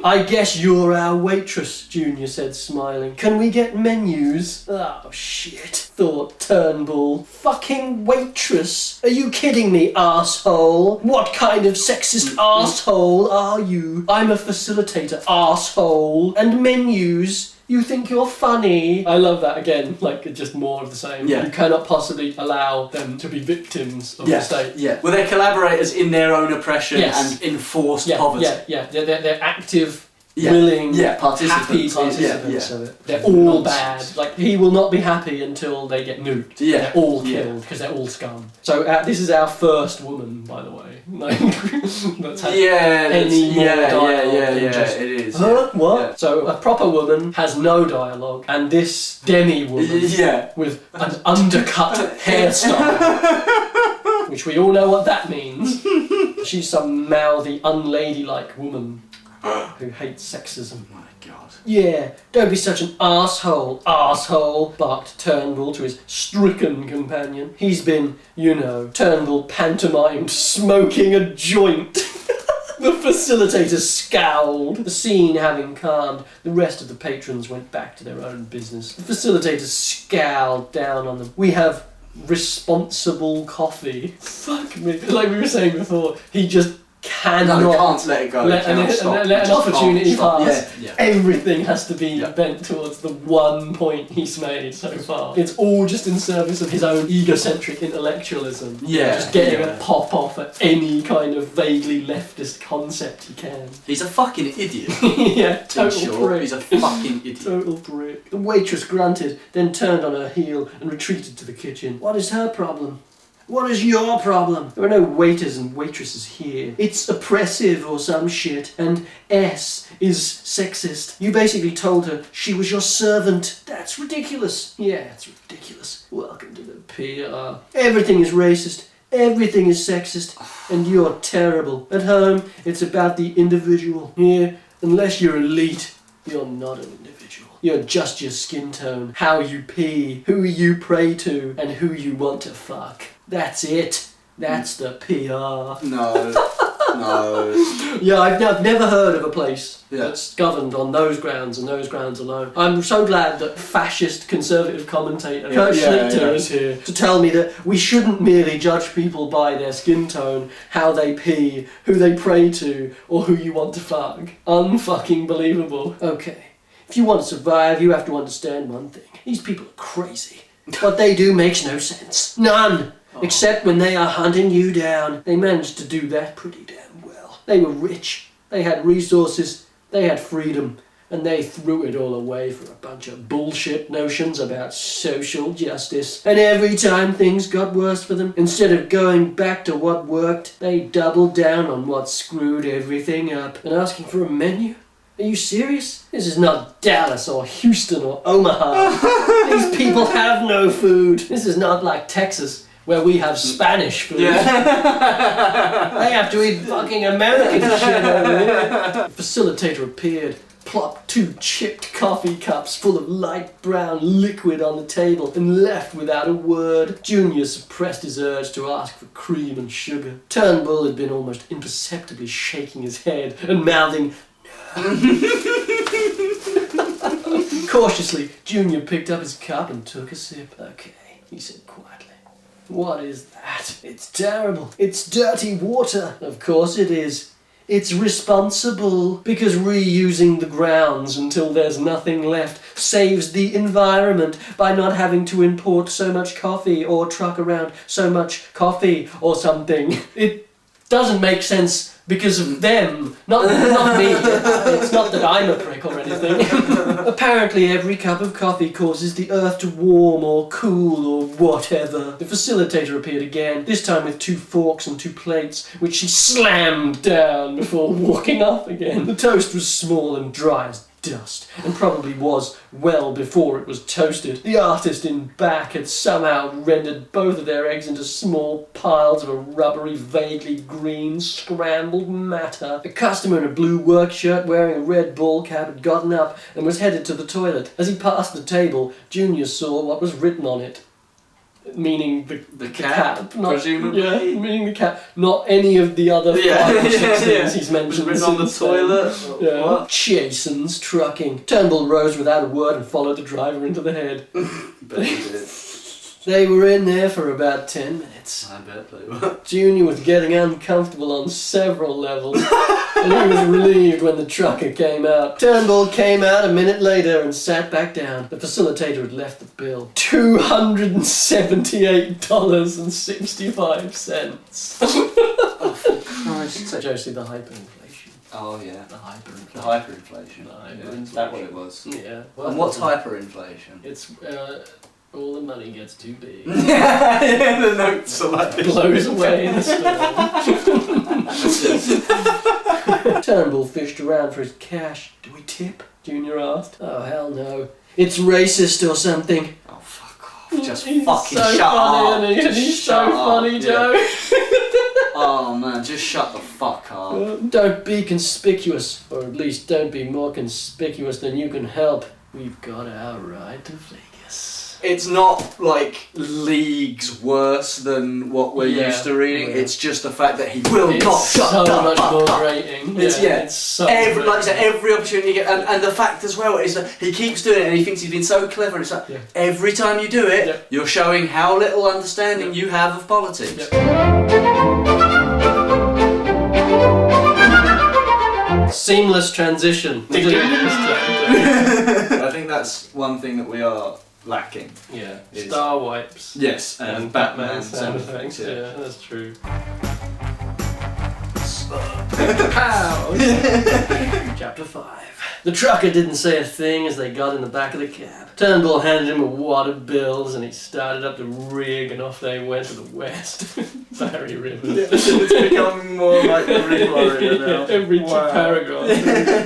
I guess you're our waitress, Junior said, smiling. Can we get menus? Oh, shit, thought Turnbull. Fucking waitress? Are you kidding me, arsehole? What kind of sexist arsehole are you? I'm a facilitator, arsehole. And menus? You think you're funny? I love that again, like just more of the same. Yeah. You cannot possibly allow them to be victims of the state. Yeah. Well, they're collaborators in their own oppression and enforced poverty. They're active willing, happy participants participants of it. They're all bad. Like, he will not be happy until they get nuked. Yeah. They're all killed because they're all scum. So this is our first woman, by the way. Like, that's had any more dialogue than just, it is. huh? What? Yeah. So a proper woman has no dialogue, and this demi-woman with an undercut hairstyle, which we all know what that means. She's some mouthy, unladylike woman who hates sexism. Oh my God. Yeah, don't be such an asshole, barked Turnbull to his stricken companion. He's been, Turnbull pantomimed smoking a joint. The facilitator scowled. The scene having calmed, the rest of the patrons went back to their own business. The facilitator scowled down on them. We have responsible coffee. Fuck me. Like we were saying before, he just cannot can't let it go. let an opportunity pass. Yeah. Everything has to be bent towards the one point he's made so far. It's all just in service of his own egocentric intellectualism. Just getting a pop off at any kind of vaguely leftist concept he can. He's a fucking idiot. Yeah, total prick. He's a fucking idiot. Total prick. The waitress grunted, then turned on her heel and retreated to the kitchen. What is her problem? What is your problem? There are no waiters and waitresses here. It's oppressive or some shit, and S is sexist. You basically told her she was your servant. That's ridiculous. Yeah, it's ridiculous. Welcome to the PR. Everything is racist. Everything is sexist. And you're terrible. At home, it's about the individual. Here, unless you're elite, you're not an individual. You're just your skin tone, how you pee, who you pray to, and who you want to fuck. That's it. That's the PR. No. Yeah, I've never heard of a place that's governed on those grounds and those grounds alone. I'm so glad that fascist conservative commentator Church Schlichter is here to tell me that we shouldn't merely judge people by their skin tone, how they pee, who they pray to, or who you want to fuck. Unfucking believable. Okay. If you want to survive, you have to understand one thing. These people are crazy. What they do makes no sense. None! Except when they are hunting you down. They managed to do that pretty damn well. They were rich. They had resources. They had freedom. And they threw it all away for a bunch of bullshit notions about social justice. And every time things got worse for them, instead of going back to what worked, they doubled down on what screwed everything up. And asking for a menu? Are you serious? This is not Dallas or Houston or Omaha. These people have no food. This is not like Texas, where we have Spanish food. They have to eat fucking American shit over here. The facilitator appeared, plopped 2 chipped coffee cups full of light brown liquid on the table, and left without a word. Junior suppressed his urge to ask for cream and sugar. Turnbull had been almost imperceptibly shaking his head and mouthing, Cautiously, Junior picked up his cup and took a sip. Okay, he said quietly. What is that? It's terrible. It's dirty water. Of course it is. It's responsible, because reusing the grounds until there's nothing left saves the environment by not having to import so much coffee or truck around so much coffee or something. It doesn't make sense because of them, not me. It's not that I'm a prick or anything. Apparently every cup of coffee causes the earth to warm or cool or whatever. The facilitator appeared again, this time with 2 forks and 2 plates, which she slammed down before walking off again. The toast was small and dry as dust, and probably was well before it was toasted. The artist in back had somehow rendered both of their eggs into small piles of a rubbery, vaguely green, scrambled matter. A customer in a blue work shirt wearing a red ball cap had gotten up and was headed to the toilet. As he passed the table, Junior saw what was written on it. Meaning the cap, not, presumably. Yeah, meaning the cap, not any of the other 5 or 6 things he's mentioned. Was written on the toilet. Yeah. What? Jason's trucking. Turnbull rose without a word and followed the driver into the head. Bet he did. They were in there for about 10 minutes. I bet they were. Junior was getting uncomfortable on several levels, and he was relieved when the trucker came out. Turnbull came out a minute later and sat back down. The facilitator had left the bill. $278.65. Oh, for Christ's sake. Josie, the hyperinflation. Oh yeah. The hyperinflation. The hyperinflation. The Yeah, hyperinflation. is that what it was? Yeah. And what's hyperinflation? It's all the money gets too big. Yeah, the notes are like this. Blows away in the storm. Turnbull fished around for his cash. Do we tip? Junior asked. Oh hell no. It's racist or something. Oh fuck off. Just He's fucking so shut funny, up. Isn't he? Just He's shut so up. funny, Yeah. Joe. Oh man, just shut the fuck up. Don't be conspicuous, or at least don't be more conspicuous than you can help. We've got our ride to Vegas. It's not like leagues worse than what we're Yeah, used to reading. yeah. It's just the fact that he will It's not shut so the much fuck more up. grating. It's, yeah, it's so every, like I grating. said, every opportunity you get, and the fact as well is that he keeps doing it and he thinks he's been so clever. And it's like Yeah. every time you do it, Yeah. you're showing how little understanding you have of politics. Seamless transition. I think that's one thing that we are lacking. Yeah, Is- star wipes. Yes, And Batman sound effects. Yeah, that's true. Pow! Chapter 5. The trucker didn't say a thing as they got in the back of the cab. Turnbull handed him a wad of bills and he started up the rig and off they went to the west. Barry River. It's becoming more like the Ring Warrior now. Every Wow. paragraph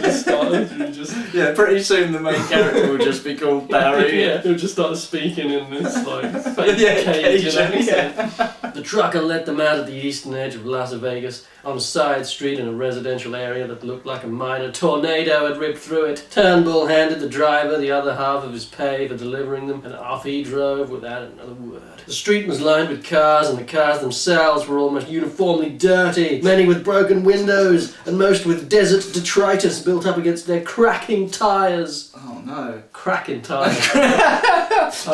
just started to just... Yeah, pretty soon the main character will just be called Barry. Yeah, he'll just start speaking in this like fake Yeah, Cajun Cajun, accent. The trucker let them out at the eastern edge of Las Vegas on a side street in a residential area that looked like a minor tornado had ripped through it. Turnbull handed the driver the other half of his pay for delivering them, and off he drove without another word. The street was lined with cars, and the cars themselves were almost uniformly dirty, many with broken windows, and most with desert detritus built up against their cracking tyres. Oh no. Cracking tyres.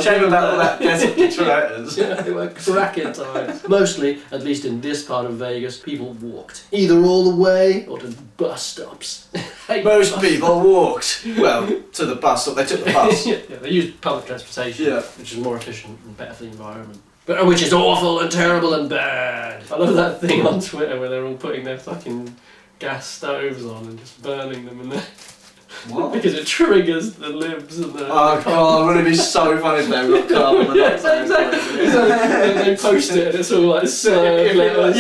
Shame about all that desert detritus. Yeah, they were cracking tyres. Mostly, at least in this part of Vegas, people walked. Either all the way or to bus stops. Most people walked. Well, to the bus stop. They took the bus. Yeah, they used public transportation, Yeah. which is more efficient and better for the environment. But which is awful and terrible and bad. I love that thing on Twitter where they're all putting their fucking gas stoves on and just burning them in there. What? Because it triggers the libs and the... Oh god, wouldn't it be so funny if they got carbon monoxide? They post it and it's all like slurred letters.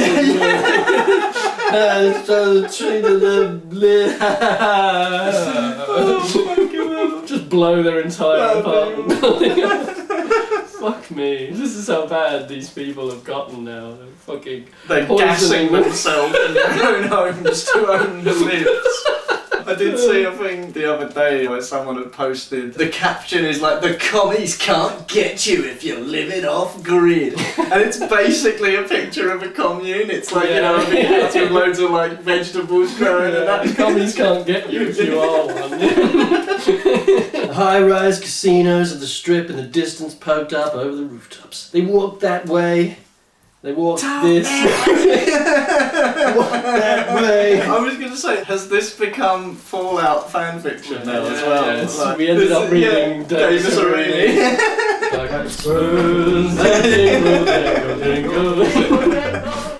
So the tree to the just blow their entire apartment building up. Fuck me. This is how bad these people have gotten now. They're fucking They're poisoning gassing themselves in their own homes to own the lives. I did see a thing the other day where someone had posted, the caption is like, the commies can't get you if you're living off grid. And it's basically a picture of a commune. It's like, you know, a big house with loads of like vegetables growing and that. Commies can't get you if you are one. High-rise casinos of the strip in the distance poked up over the rooftops. They walked that way. They walked this. Walked that way. I was going to say, has this become Fallout fanfiction now as well? Yes. Like, We ended up this- reading Davis Arini.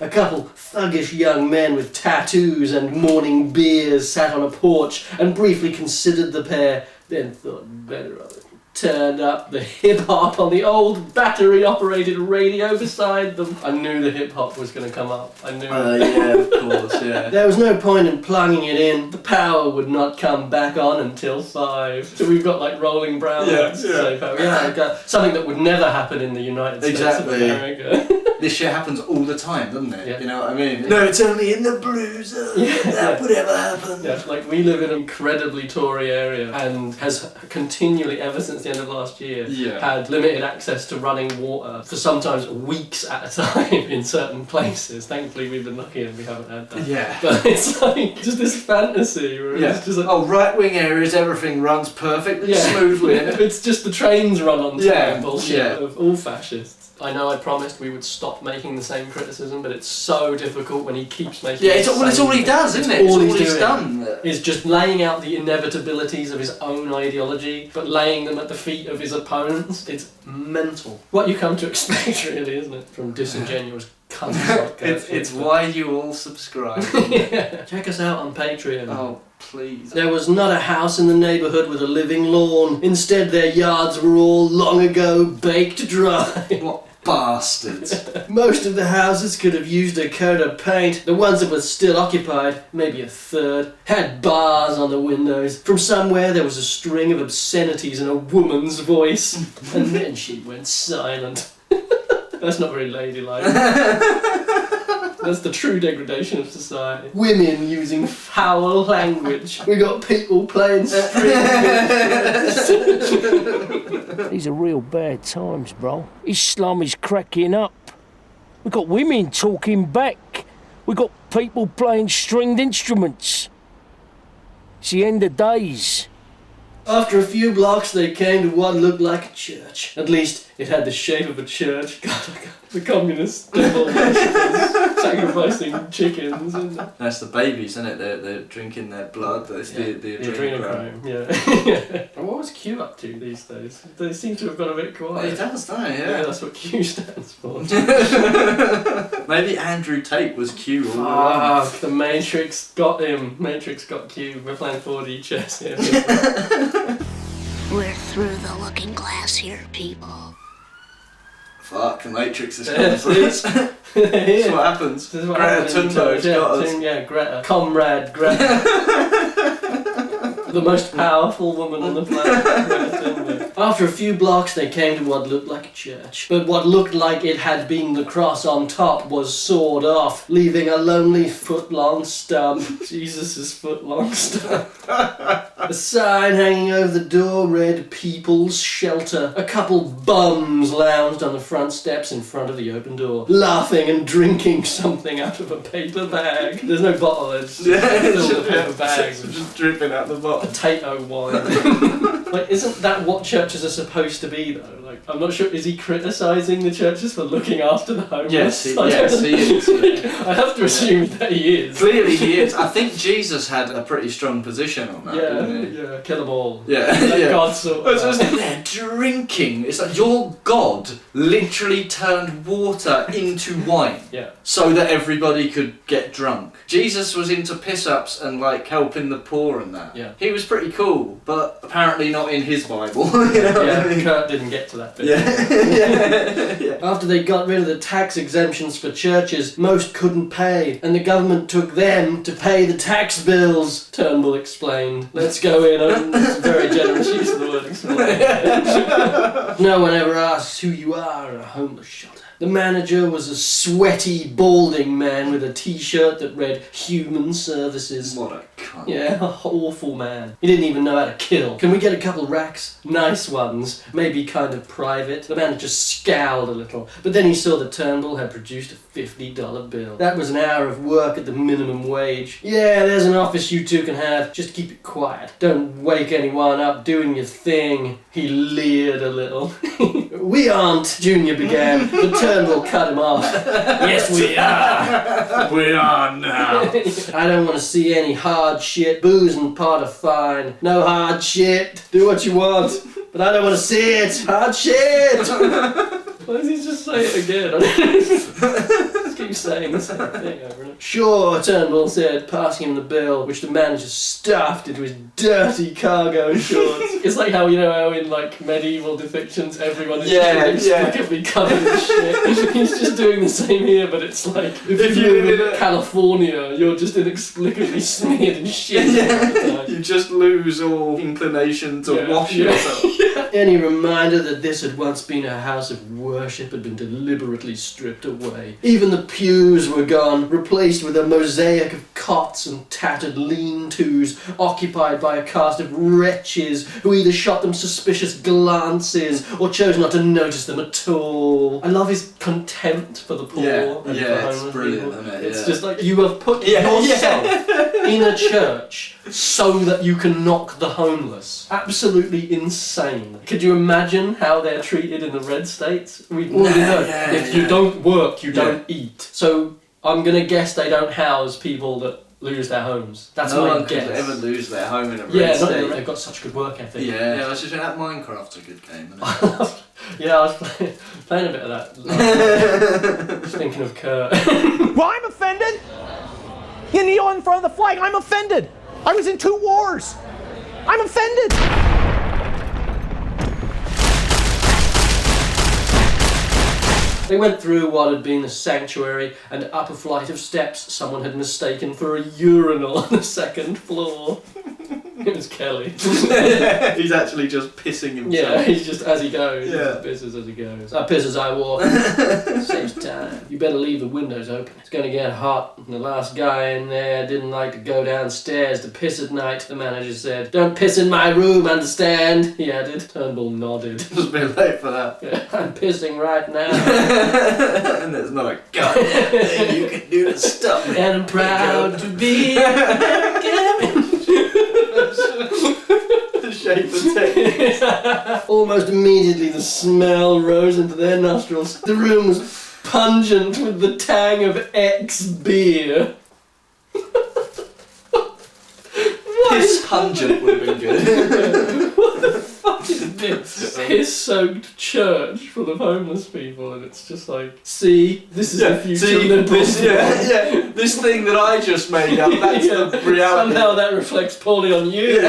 A couple thuggish young men with tattoos and morning beers sat on a porch and briefly considered the pair, then thought better of it. Turned up the hip-hop on the old battery-operated radio beside them. I knew the hip-hop was going to come up. I knew it. Yeah, of course, yeah. There was no point in plugging it in. The power would not come back on until 5. So we've got like rolling brownouts. Something that would never happen in the United States Exactly. of America. This shit happens all the time, doesn't it? Yeah. You know what I mean? No, it's only in the blues that would ever happen. Yeah, like we live in an incredibly Tory area and has continually, ever since the end of last year, had limited access to running water for sometimes weeks at a time in certain places. Thankfully we've been lucky and we haven't had that. Yeah. But it's like just this fantasy where it's just like, Oh, right-wing areas, everything runs perfectly smoothly. it's just the trains run on time Yeah, bullshit yeah. of all fascists. I know I promised we would stop making the same criticism, but it's so difficult when he keeps making Yeah, the it's all same he does, isn't it? It's all It's he's he's done. is just laying out the inevitabilities of his own ideology, but laying them at the feet of his opponents. It's mental. What you come to expect, really, isn't it? From disingenuous It's why you all subscribe. Yeah. Check us out on Patreon. Oh, please. There was not a house in the neighbourhood with a living lawn. Instead, their yards were all long ago baked dry. What bastards. Most of the houses could have used a coat of paint. The ones that were still occupied, maybe a third, had bars on the windows. From somewhere there was a string of obscenities in a woman's voice. And then she went silent. That's not very ladylike. That's the true degradation of society. Women using foul language. We got people playing strings. These are real bad times, bro. Islam is cracking up. We got women talking back. We got people playing stringed instruments. It's the end of days. After a few blocks, they came to what looked like a church. At least, it had the shape of a church. God, the communist devil worshippers sacrificing chickens. And That's the babies, isn't it? They're drinking their blood. That's the adrenochrome. Yeah. And what was Q up to these days? They seem to have got a bit quiet. Well, he does, don't he? Yeah, that's what Q stands for. Maybe Andrew Tate was Q all along. Fuck, the Matrix got him. Matrix got Q. We're playing 4D chess here. We're through the looking glass here, people. Fuck, the Matrix is coming for us. Yeah. That's what happens. This is what Greta happens in Thunberg's church, got us. Yeah, Greta. Comrade Greta. The most powerful woman on the planet. Greta Thunberg. After a few blocks, they came to what looked like a church. But what looked like it had been the cross on top was sawed off, leaving a lonely foot-long stub. Jesus' foot-long stub. A sign hanging over the door read People's Shelter. A couple bums lounged on the front steps in front of the open door, laughing and drinking something out of a paper bag. There's no bottle, it's filled with paper bags. Just dripping out the bottom. Potato wine. Like, isn't that what churches are supposed to be, though? Like, I'm not sure, is he criticising the churches for looking after the homeless? Yes, he is. Yeah. I have to assume that he is. Clearly he is. I think Jesus had a pretty strong position on that, didn't he? Yeah, kill them all. Yeah, Let yeah. God sort It's that. just they're drinking. It's like your God literally turned water into wine. Yeah. So that everybody could get drunk. Jesus was into piss-ups and like helping the poor and that. Yeah. He was pretty cool, but apparently not in his Bible. You know what I mean? Kurt didn't get to that bit. Yeah. After they got rid of the tax exemptions for churches, most couldn't pay, and the government took them to pay the tax bills, Turnbull explained. Let's go in on very generous use of the word explain. No one ever asks who you are in a homeless shelter. The manager was a sweaty, balding man with a t-shirt that read Human Services. What a cunt. Yeah, awful man. He didn't even know how to kill. Can we get a couple racks? Nice ones. Maybe kind of private. The manager scowled a little, but then he saw that Turnbull had produced a $50 bill. That was an hour of work at the minimum wage. Yeah, there's an office you two can have. Just keep it quiet. Don't wake anyone up doing your thing. He leered a little. We aren't, Junior began, but Turnbull cut him off. Yes, we are. We are now. I don't want to see any hard shit. Booze and pot are fine. No hard shit. Do what you want. But I don't want to see it. Hard shit. Why does he just say it again? Just keep saying the same thing over and over. Sure, Turnbull said, passing him the bill, which the manager stuffed into his dirty cargo shorts. It's like how, you know, how in like medieval depictions everyone is inexplicably covered in shit. He's just doing the same here, but it's like if you live in California, you're just inexplicably smeared in shit all the time. You just lose all inclination to wash yourself. Any reminder that this had once been a house of worship had been deliberately stripped away. Even the pews were gone, replaced with a mosaic of cots and tattered lean-tos, occupied by a cast of wretches who either shot them suspicious glances or chose not to notice them at all. I love his contempt for the poor. And for it's homeless brilliant, people. isn't it? It's Yeah. just like you have put yourself in a church so that you can knock the homeless. Absolutely insane. Could you imagine how they're treated in the red states? We've already heard. If you don't work, you don't eat. So I'm gonna guess they don't house people that lose their homes. That's no my one could guess. ever lose their home in a Yeah, red not state. they've got such good work ethic. Yeah, I was just saying that Minecraft's a good game, isn't it? Yeah, I was playing a bit of that. Just thinking of Kurt. Well, I'm offended. You kneel in front of the flag. I'm offended. I was in 2 wars. I'm offended. They went through what had been a sanctuary and up a flight of steps someone had mistaken for a urinal on the 2nd floor. It was Kelly. He's actually just pissing himself. Yeah, he's just as he goes. Yeah. He pisses as he goes. I piss as I walk. Saves time. You better leave the windows open. It's gonna get hot. And the last guy in there didn't like to go downstairs to piss at night. The manager said, "Don't piss in my room, understand?" He added. Turnbull nodded. Just a bit late for that. Yeah, I'm pissing right now. And there's not a goddamn thing you can do to stop me. And I'm proud to be American. The shape of things. Almost immediately the smell rose into their nostrils. The room was pungent with the tang of ex-beer. Piss pungent would have been good. What the fuck is this? Piss-soaked church full of homeless people, and it's just like, see, this is the future liberal. This thing that I just made up, that's the reality. Somehow that reflects poorly on you.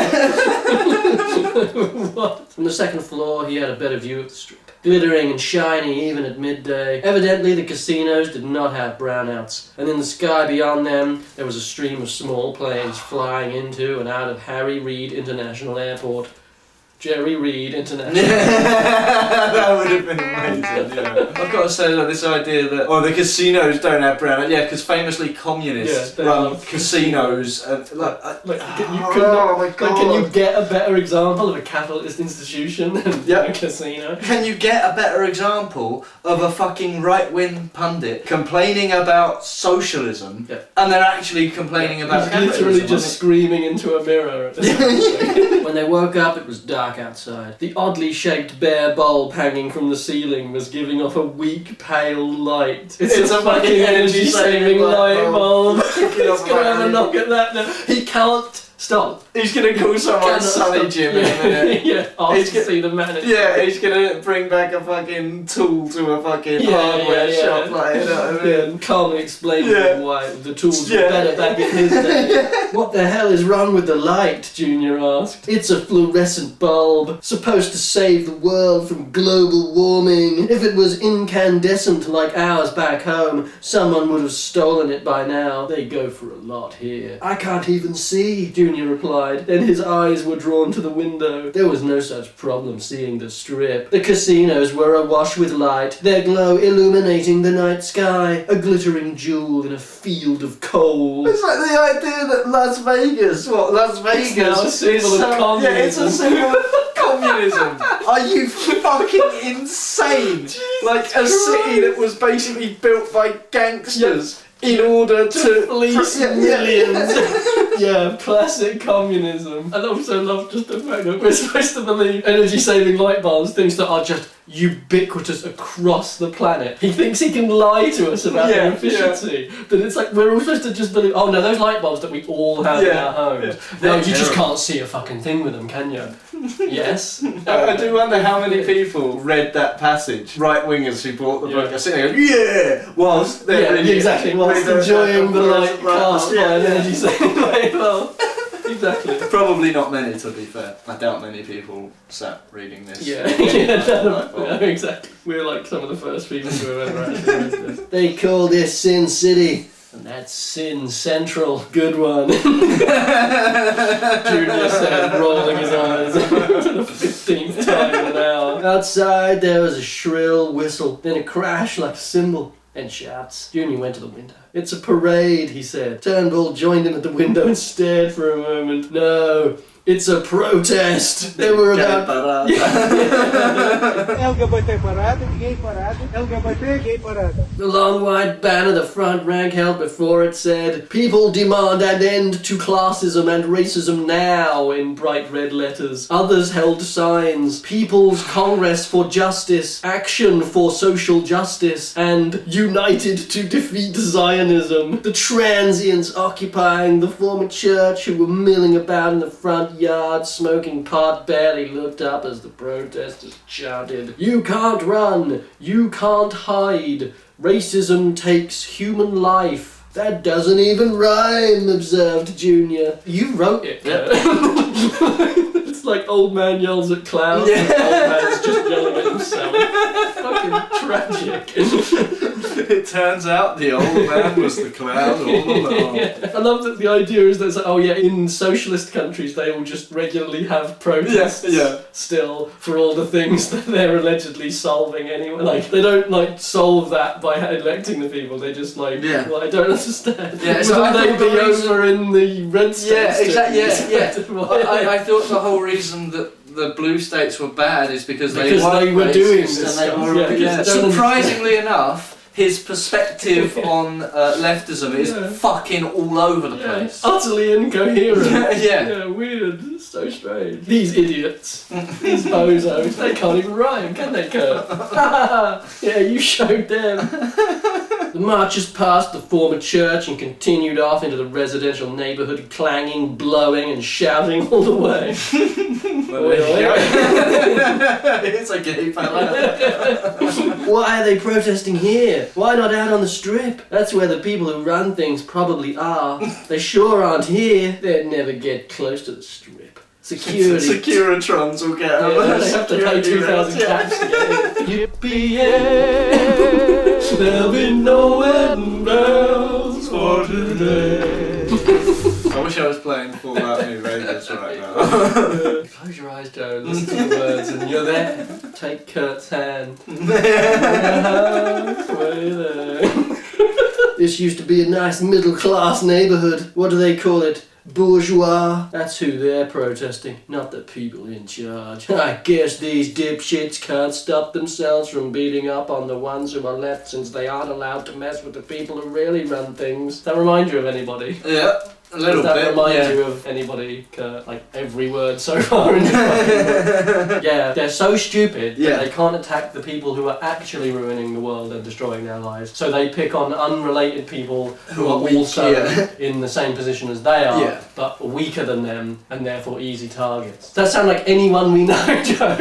What? From the 2nd floor, he had a better view of the strip. Glittering and shiny even at midday. Evidently the casinos did not have brownouts, and in the sky beyond them there was a stream of small planes flying into and out of Harry Reid International Airport. Jerry Reid International. That would have been amazing, yeah. I've got to say that this idea that, the casinos don't have brown, yeah, because famously communists run casinos. And, can you get a better example of a capitalist institution than a casino? Can you get a better example of a fucking right-wing pundit complaining about socialism and then actually complaining about capitalism? Literally just screaming into a mirror at the time. When they woke up, it was dark outside. The oddly shaped bare bulb hanging from the ceiling was giving off a weak, pale light. It's a fucking energy-saving light bulb. He's gonna have a knock at that now. He can't stop. He's gonna call someone Sonny Jim in a minute. Yeah, ask to see the manager. Yeah, he's gonna bring back a fucking tool to a fucking hardware shop, like, you know what I mean? And calmly explain to him why the tools were better back in his day. What the hell is wrong with the light? Junior asked. It's a fluorescent bulb, supposed to save the world from global warming. If it was incandescent like ours back home, someone would have stolen it by now. They go for a lot here. I can't even see, Junior replied. Then his eyes were drawn to the window. There was no such problem seeing the strip. The casinos were awash with light, their glow illuminating the night sky, a glittering jewel in a field of coal. It's like the idea that Las Vegas now a symbol of communism. Yeah, it's a symbol of communism. Are you fucking insane? Like a city that was basically built by gangsters in order to fleece millions. Yeah, classic communism. I also love just the fact that we're supposed to believe energy-saving light bulbs, things that are just ubiquitous across the planet. He thinks he can lie to us about their efficiency. That it's like we're all supposed to just believe, oh no, those light bulbs that we all have in our homes. No, you just can't see a fucking thing with them, can you? Yes. I do wonder how many people read that passage. Right-wingers who bought the book are sitting there going, whilst they're whilst enjoying the light cast by an energy-saving light bulb. Exactly. Probably not many, to be fair. I doubt many people sat reading this. No, exactly. We're like some of the first people who have ever actually read this. They call this Sin City. And that's Sin Central. Good one. Junior said, rolling his eyes for the 15th time in an hour. Outside there was a shrill whistle, then a crash like a cymbal, and shouts. Junior went to the window. It's a parade, he said. Turnbull joined him at the window and stared for a moment. No, It's a protest. They were about... LGBT parade, gay parade, LGBT gay parade. The long white banner the front rank held before it said, "People demand an end to classism and racism now," in bright red letters. Others held signs, "People's Congress for Justice, Action for Social Justice," and "United to Defeat Zionism." The transients occupying the former church who were milling about in the front yard smoking pot barely looked up as the protesters chanted, "You can't run, you can't hide. Racism takes human life." "That doesn't even rhyme," observed Junior. You wrote it. It's like old man yells at clown, and old man's just yelling at himself. Fucking tragic. It turns out the old man was the clown all along. I love that the idea is that it's like, oh yeah, in socialist countries they will just regularly have protests still for all the things that they're allegedly solving anyway. Like, they don't like solve that by electing the people, they just like, well, I don't understand. Yeah, so wouldn't they be over in the red states? Yeah, exactly, yeah. I I thought the whole reason that the blue states were bad is because they were doing this and they stuff. were, surprisingly enough, his perspective on leftism is fucking all over the place. Utterly incoherent. Yeah. Weird. So strange. These idiots. These bozos. They can't even rhyme, can they, Kurt? Yeah, you showed them. The marchers passed the former church and continued off into the residential neighbourhood, clanging, blowing and shouting all the way. It's a gay fella. Why are they protesting here? Why not out on the strip? That's where the people who run things probably are. They sure aren't here. They'd never get close to the strip. Security. Securitrons will get them. Yeah, they have to pay 2,000 caps to get in. Yippee-yay! There'll be no wedding bells for today. I wish I was playing Full Out New Vegas right now. Close your eyes, Joe, listen to the words, and you're there. Take Kurt's hand. Way there. This used to be a nice middle-class neighbourhood. What do they call it? Bourgeois. That's who they're protesting, not the people in charge. I guess these dipshits can't stop themselves from beating up on the ones who are left, since they aren't allowed to mess with the people who really run things. Does that remind you of anybody? Yeah. A little bit. Does that remind you of anybody, Kurt? Like every word so far in this fucking Yeah, they're so stupid that they can't attack the people who are actually ruining the world and destroying their lives. So they pick on unrelated people who are also in the same position as they are, but weaker than them and therefore easy targets. Does that sound like anyone we know, Joe?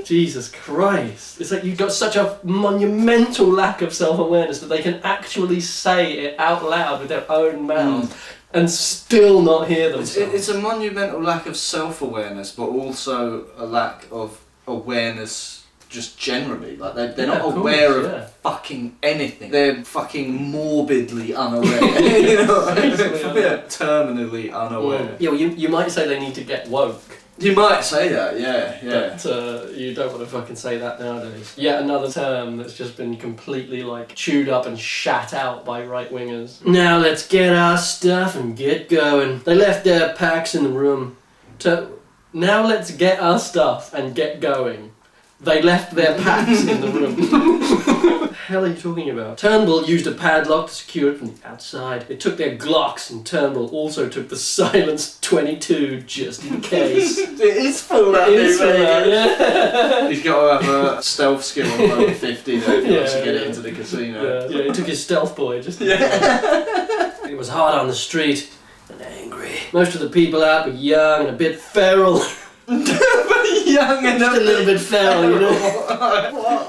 Jesus Christ. It's like you've got such a monumental lack of self-awareness that they can actually say it out loud with their own mouth and still not hear themselves. It's a monumental lack of self-awareness, but also a lack of awareness just generally. Like they're not aware of fucking anything. They're fucking morbidly unaware. You know? Terminally unaware. Yeah, well, you might say they need to get woke. You might say that, But you don't want to fucking say that nowadays. Yet another term that's just been completely like chewed up and shat out by right-wingers. Now let's get our stuff and get going. They left their packs in the room. Now let's get our stuff and get going. They left their packs in the room. What the hell are you talking about? Turnbull used a padlock to secure it from the outside. They took their Glocks, and Turnbull also took the silenced .22 just in case. It is full out. He's got to have a stealth skill of over 50 though if he wants to get it into the casino. Yeah, he took his stealth boy just in case. It was hot on the street and angry. Most of the people out were young and a bit feral. Young and just a little bit feral, you know.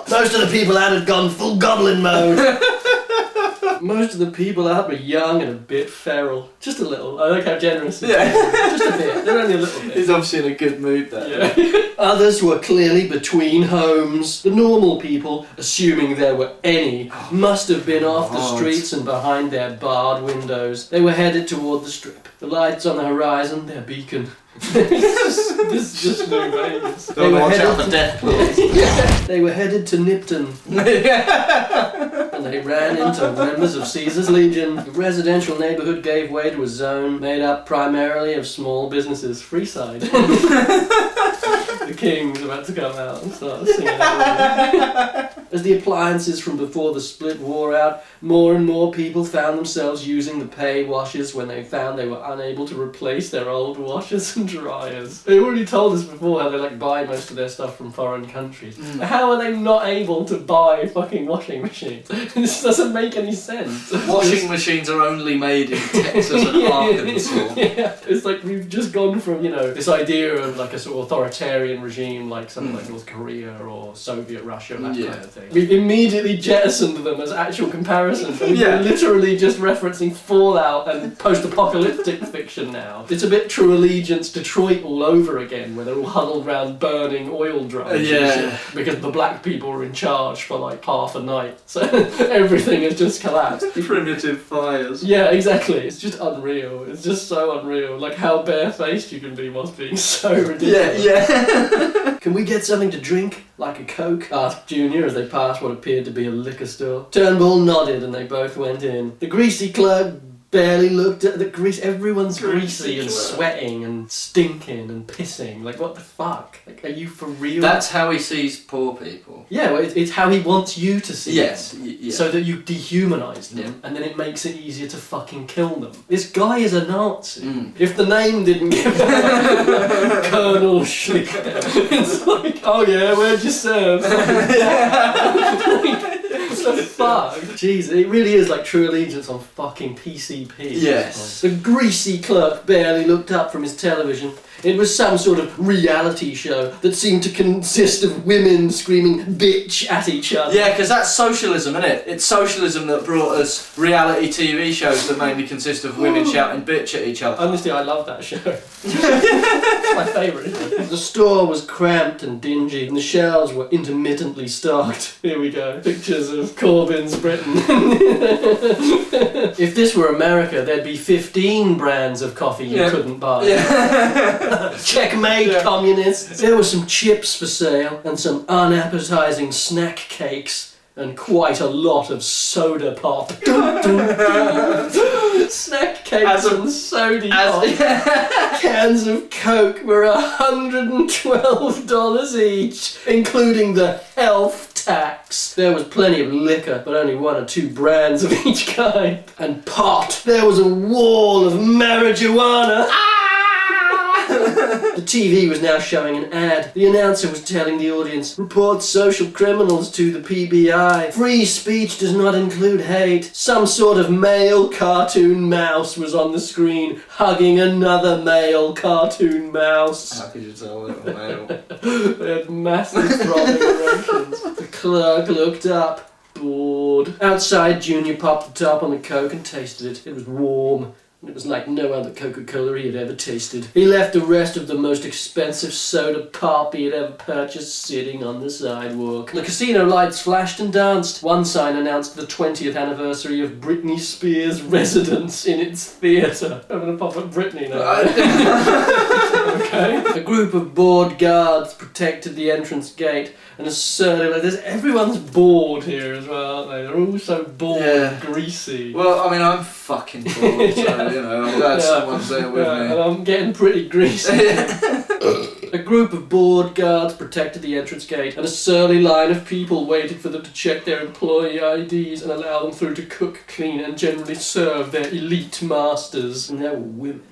Most of the people out had gone full goblin mode. Most of the people out were young and a bit feral. Just a little. I like how generous he is. Just a bit. They're only a little bit. He's obviously in a good mood there. Yeah. Others were clearly between homes. The normal people, assuming there were any, must have been off the streets and behind their barred windows. They were headed toward the strip. The lights on the horizon, their beacon. This is just New Vegas. Don't watch out for death claws. They were headed to Nipton. And they ran into members of Caesar's Legion. The residential neighborhood gave way to a zone made up primarily of small businesses. Freeside. The king's about to come out and start singing. As the appliances from before the split wore out, more and more people found themselves using the pay washers when they found they were unable to replace their old washers and dryers. They already told us before how they buy most of their stuff from foreign countries. How are they not able to buy fucking washing machines? This doesn't make any sense. Washing machines are only made in Texas and Arkansas. Yeah, it's like we've just gone from, this idea of a sort of authoritarian regime like something like North Korea or Soviet Russia, that kind of thing. We've immediately jettisoned them as actual comparisons. And we're literally just referencing Fallout and post-apocalyptic fiction now. It's a bit True Allegiance Detroit all over again, where they're all huddled around burning oil drums because the black people were in charge for half a night. So everything has just collapsed. Primitive fires. Yeah, exactly. It's just unreal. It's just so unreal. How barefaced you can be whilst being so ridiculous. Yeah. Can we get something to drink? Like a Coke? Asked Junior as they passed what appeared to be a liquor store. Turnbull nodded and they both went in. The greasy clerk barely looked at the grease. Everyone's greasy and sweating and stinking and pissing. What the fuck? Are you for real? That's how he sees poor people. Yeah, well, it's how he wants you to see them. Yeah. So that you dehumanise them, and then it makes it easier to fucking kill them. This guy is a Nazi. If the name didn't give Colonel Schlichter, it's oh yeah, where'd you serve? What the fuck? Jeez, it really is like True Allegiance on fucking PCP. Yes. The greasy clerk barely looked up from his television. It was some sort of reality show that seemed to consist of women screaming bitch at each other. Yeah, because that's socialism, isn't it? It's socialism that brought us reality TV shows that mainly consist of women shouting bitch at each other. Honestly, I love that show. It's my favourite. The store was cramped and dingy, and the shelves were intermittently stocked. Here we go. Pictures of Corbyn's Britain. If this were America, there'd be 15 brands of coffee you couldn't buy. Yeah. Checkmate, communists. There were some chips for sale and some unappetizing snack cakes and quite a lot of soda pop. Snack cakes and soda pop. Cans of Coke were $112 each, including the health tax. There was plenty of liquor, but only 1 or 2 brands of each kind. And pot. There was a wall of marijuana. The TV was now showing an ad. The announcer was telling the audience, report social criminals to the PBI. Free speech does not include hate. Some sort of male cartoon mouse was on the screen, hugging another male cartoon mouse. How could you tell they were male? They had massive throbbing erections. The clerk looked up, bored. Outside, Junior popped the top on the Coke and tasted it. It was warm. It was like no other Coca-Cola he had ever tasted. He left the rest of the most expensive soda pop he had ever purchased sitting on the sidewalk. The casino lights flashed and danced. One sign announced the 20th anniversary of Britney Spears' residence in its theatre. I'm gonna pop up Britney now. Okay. A group of bored guards protected the entrance gate and asserted everyone's bored here as well, aren't they? They're all so bored and greasy. Well, I mean, I'm fucking bored, so, I'm glad someone's there with me. And I'm getting pretty greasy. A group of bored guards protected the entrance gate, and a surly line of people waited for them to check their employee IDs and allow them through to cook, clean, and generally serve their elite masters. And there were women.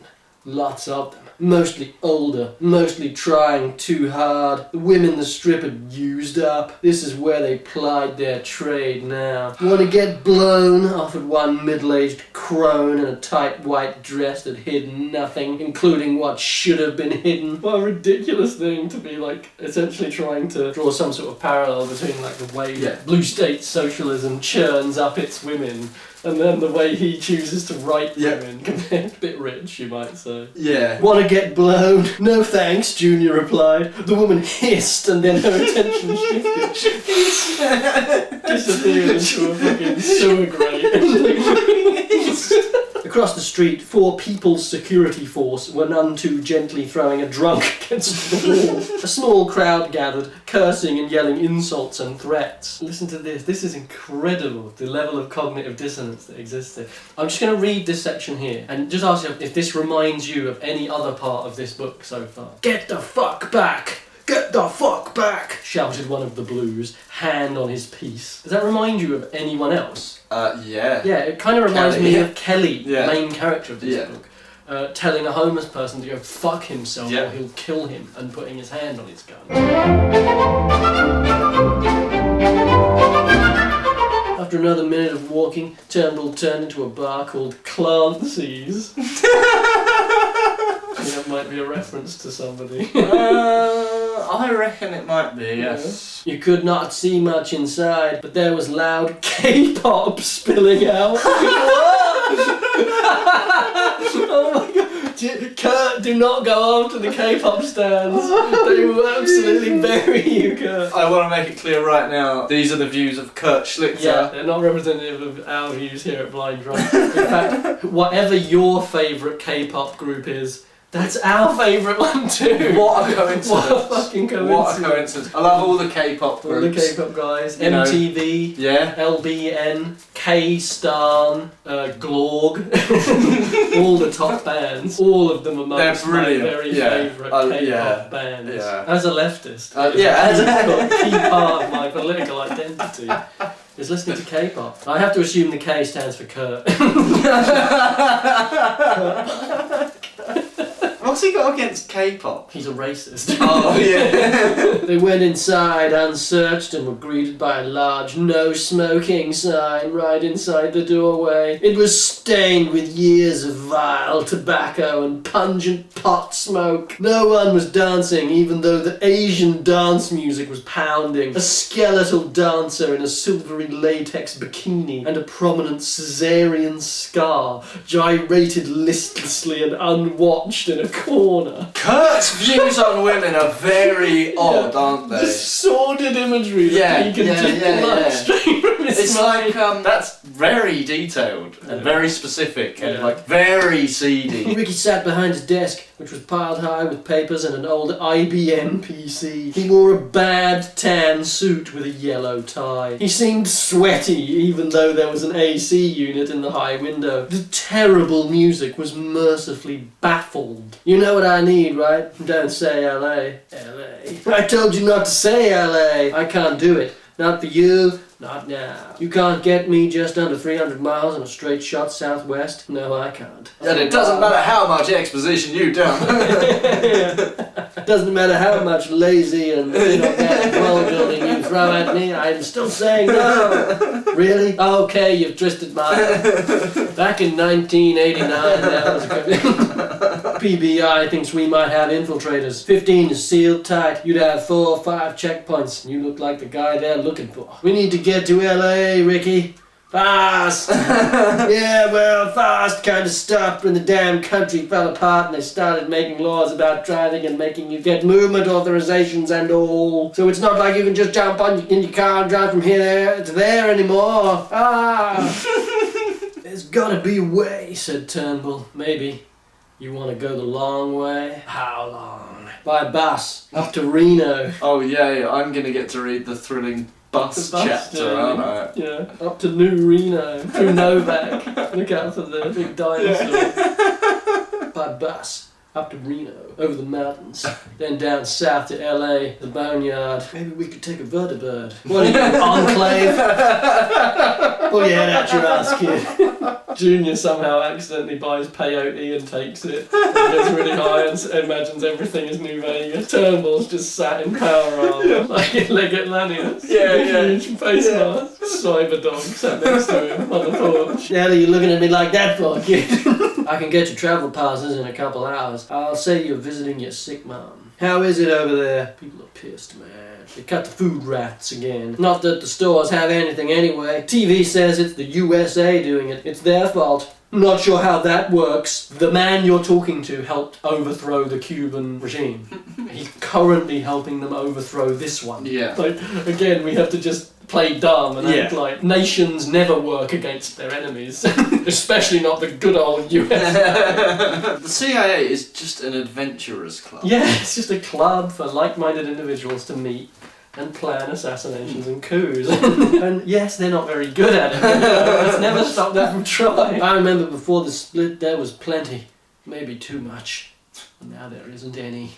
Lots of them. Mostly older, mostly trying too hard. The women the strip had used up. This is where they plied their trade now. Want to get blown? Offered one middle-aged crone in a tight white dress that hid nothing, including what should have been hidden. What a ridiculous thing to be essentially trying to draw some sort of parallel between the way blue state socialism churns up its women and then the way he chooses to write women. A bit rich, you might say. Yeah. Want to get blown? No thanks, Junior replied. The woman hissed and then her attention shifted. Disappeared into a fucking sewer grate. Across the street, 4 People's Security Force were none too gently throwing a drunk against the wall. A small crowd gathered, cursing and yelling insults and threats. Listen to this. This is incredible, the level of cognitive dissonance that exists here. I'm just going to read this section here and just ask you if this reminds you of any other part of this book so far. Get the fuck back! Get the fuck back! Shouted one of the Blues, hand on his piece. Does that remind you of anyone else? Yeah. Yeah, it kind of reminds Kelly, me yeah. of Kelly, Yeah. the main character of this Yeah. book, telling a homeless person to go fuck himself Yeah. or he'll kill him and putting his hand on his gun. After another minute of walking, Turnbull turned into a bar called Clancy's. That might be a reference to somebody. I reckon it might be, yes. You could not see much inside, but there was loud K-pop spilling out. Oh my god. Kurt, do not go after the K-pop stands. They will absolutely bury you, Kurt. I want to make it clear right now, these are the views of Kurt Schlichter. Yeah, they're not representative of our views here at Blind Drunk. In fact, whatever your favourite K-pop group is, that's our favourite one too. What a coincidence. What a fucking coincidence. What a coincidence. I love all the K-pop All groups. the K-pop guys. You know, MTV, yeah. LBN, K-Stan, Glorg. All the top bands. All of them amongst They're my brilliant. very Yeah. favourite K-pop yeah. bands. Yeah. As a leftist, yeah. it's a key part of my political identity. Is listening to K-pop. I have to assume the K stands for Kurt. What's he got against K-pop? He's a racist. Oh, yeah. They went inside unsearched and were greeted by a large no smoking sign right inside the doorway. It was stained with years of vile tobacco and pungent pot smoke. No one was dancing, even though the Asian dance music was pounding. A skeletal dancer in a silvery latex bikini and a prominent Caesarean scar gyrated listlessly and unwatched in a corner. Kurt's views on women are very odd, aren't they? The sordid imagery that he can straight from his It's mind. like, that's very detailed and very specific and like very seedy. Ricky sat behind his desk, which was piled high with papers and an old IBM PC. He wore a bad tan suit with a yellow tie. He seemed sweaty, even though there was an AC unit in the high window. The terrible music was mercifully baffled. You know what I need, right? Don't say LA. LA. I told you not to say LA. I can't do it. Not for you. Not now. You can't get me just under 300 miles in a straight shot southwest. No, I can't. And it doesn't matter how much exposition you've done. Doesn't matter how much lazy and inorganic world building you throw at me, I'm still saying no. Really? Okay, you've twisted my arm. Back in 1989, that was good. PBI thinks we might have infiltrators. 15 is sealed tight. You'd have 4 or 5 checkpoints, and you look like the guy they're looking for. We need to get to LA, Ricky. Fast! Yeah, well, fast kind of stopped when the damn country fell apart and they started making laws about driving and making you get movement authorizations and all. So it's not like you can just jump in your car and drive from here to there anymore. There's gotta be a way, said Turnbull. Maybe. You want to go the long way? How long? By bus, up to Reno. Oh yeah, I'm gonna get to read the thrilling bus chapter, aren't I? Yeah, up to New Reno, through Novak. Look out for the big dinosaur. By bus, up to Reno, over the mountains, then down south to LA, the boneyard. Maybe we could take a vertibird. What are you, enclave? Pull your head out your ass, kid. Junior somehow accidentally buys peyote and takes it, and gets really high and imagines everything is New Vegas. Turnbull's just sat in power armor, like in Leggett Lanius. Huge face mask. Cyber dog sat next to him on the porch. Hell are you looking at me like that for, kid? I can get you travel passes in a couple hours. I'll say you're visiting your sick mom. How is it over there? People are pissed, man. They cut the food rats again. Not that the stores have anything anyway. TV says it's the USA doing it. It's their fault. Not sure how that works. The man you're talking to helped overthrow the Cuban regime. He's currently helping them overthrow this one. Yeah. Like, again, we have to just play dumb and act like nations never work against their enemies. Especially not the good old US. The CIA is just an adventurers club. Yeah, it's just a club for like-minded individuals to meet and plan assassinations and coups. And yes, they're not very good at it. But it's never stopped them from trying. I remember before the split there was plenty, maybe too much. And now there isn't any.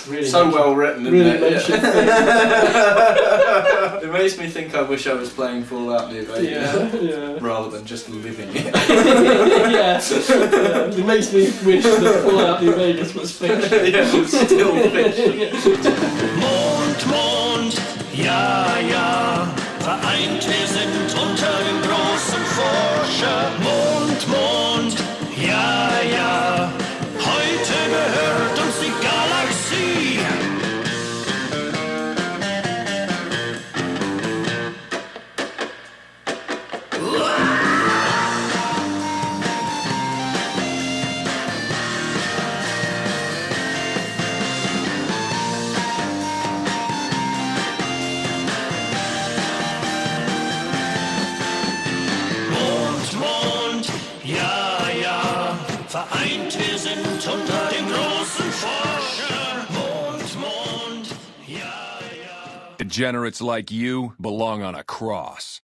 Really So well written, isn't really it? It makes me think I wish I was playing Fallout New Vegas rather than just living it. It makes me wish that Fallout New Vegas was fiction. Still fiction. Mond, Mond, ja, ja, vereint wir sind unter dem großen Forscher. Mond, Mond, ja, ja, heute gehört uns die Galaxie. Vereint wir sind unter dem großen Forscher. Mond, Mond, ja, ja. Degenerates like you belong on a cross.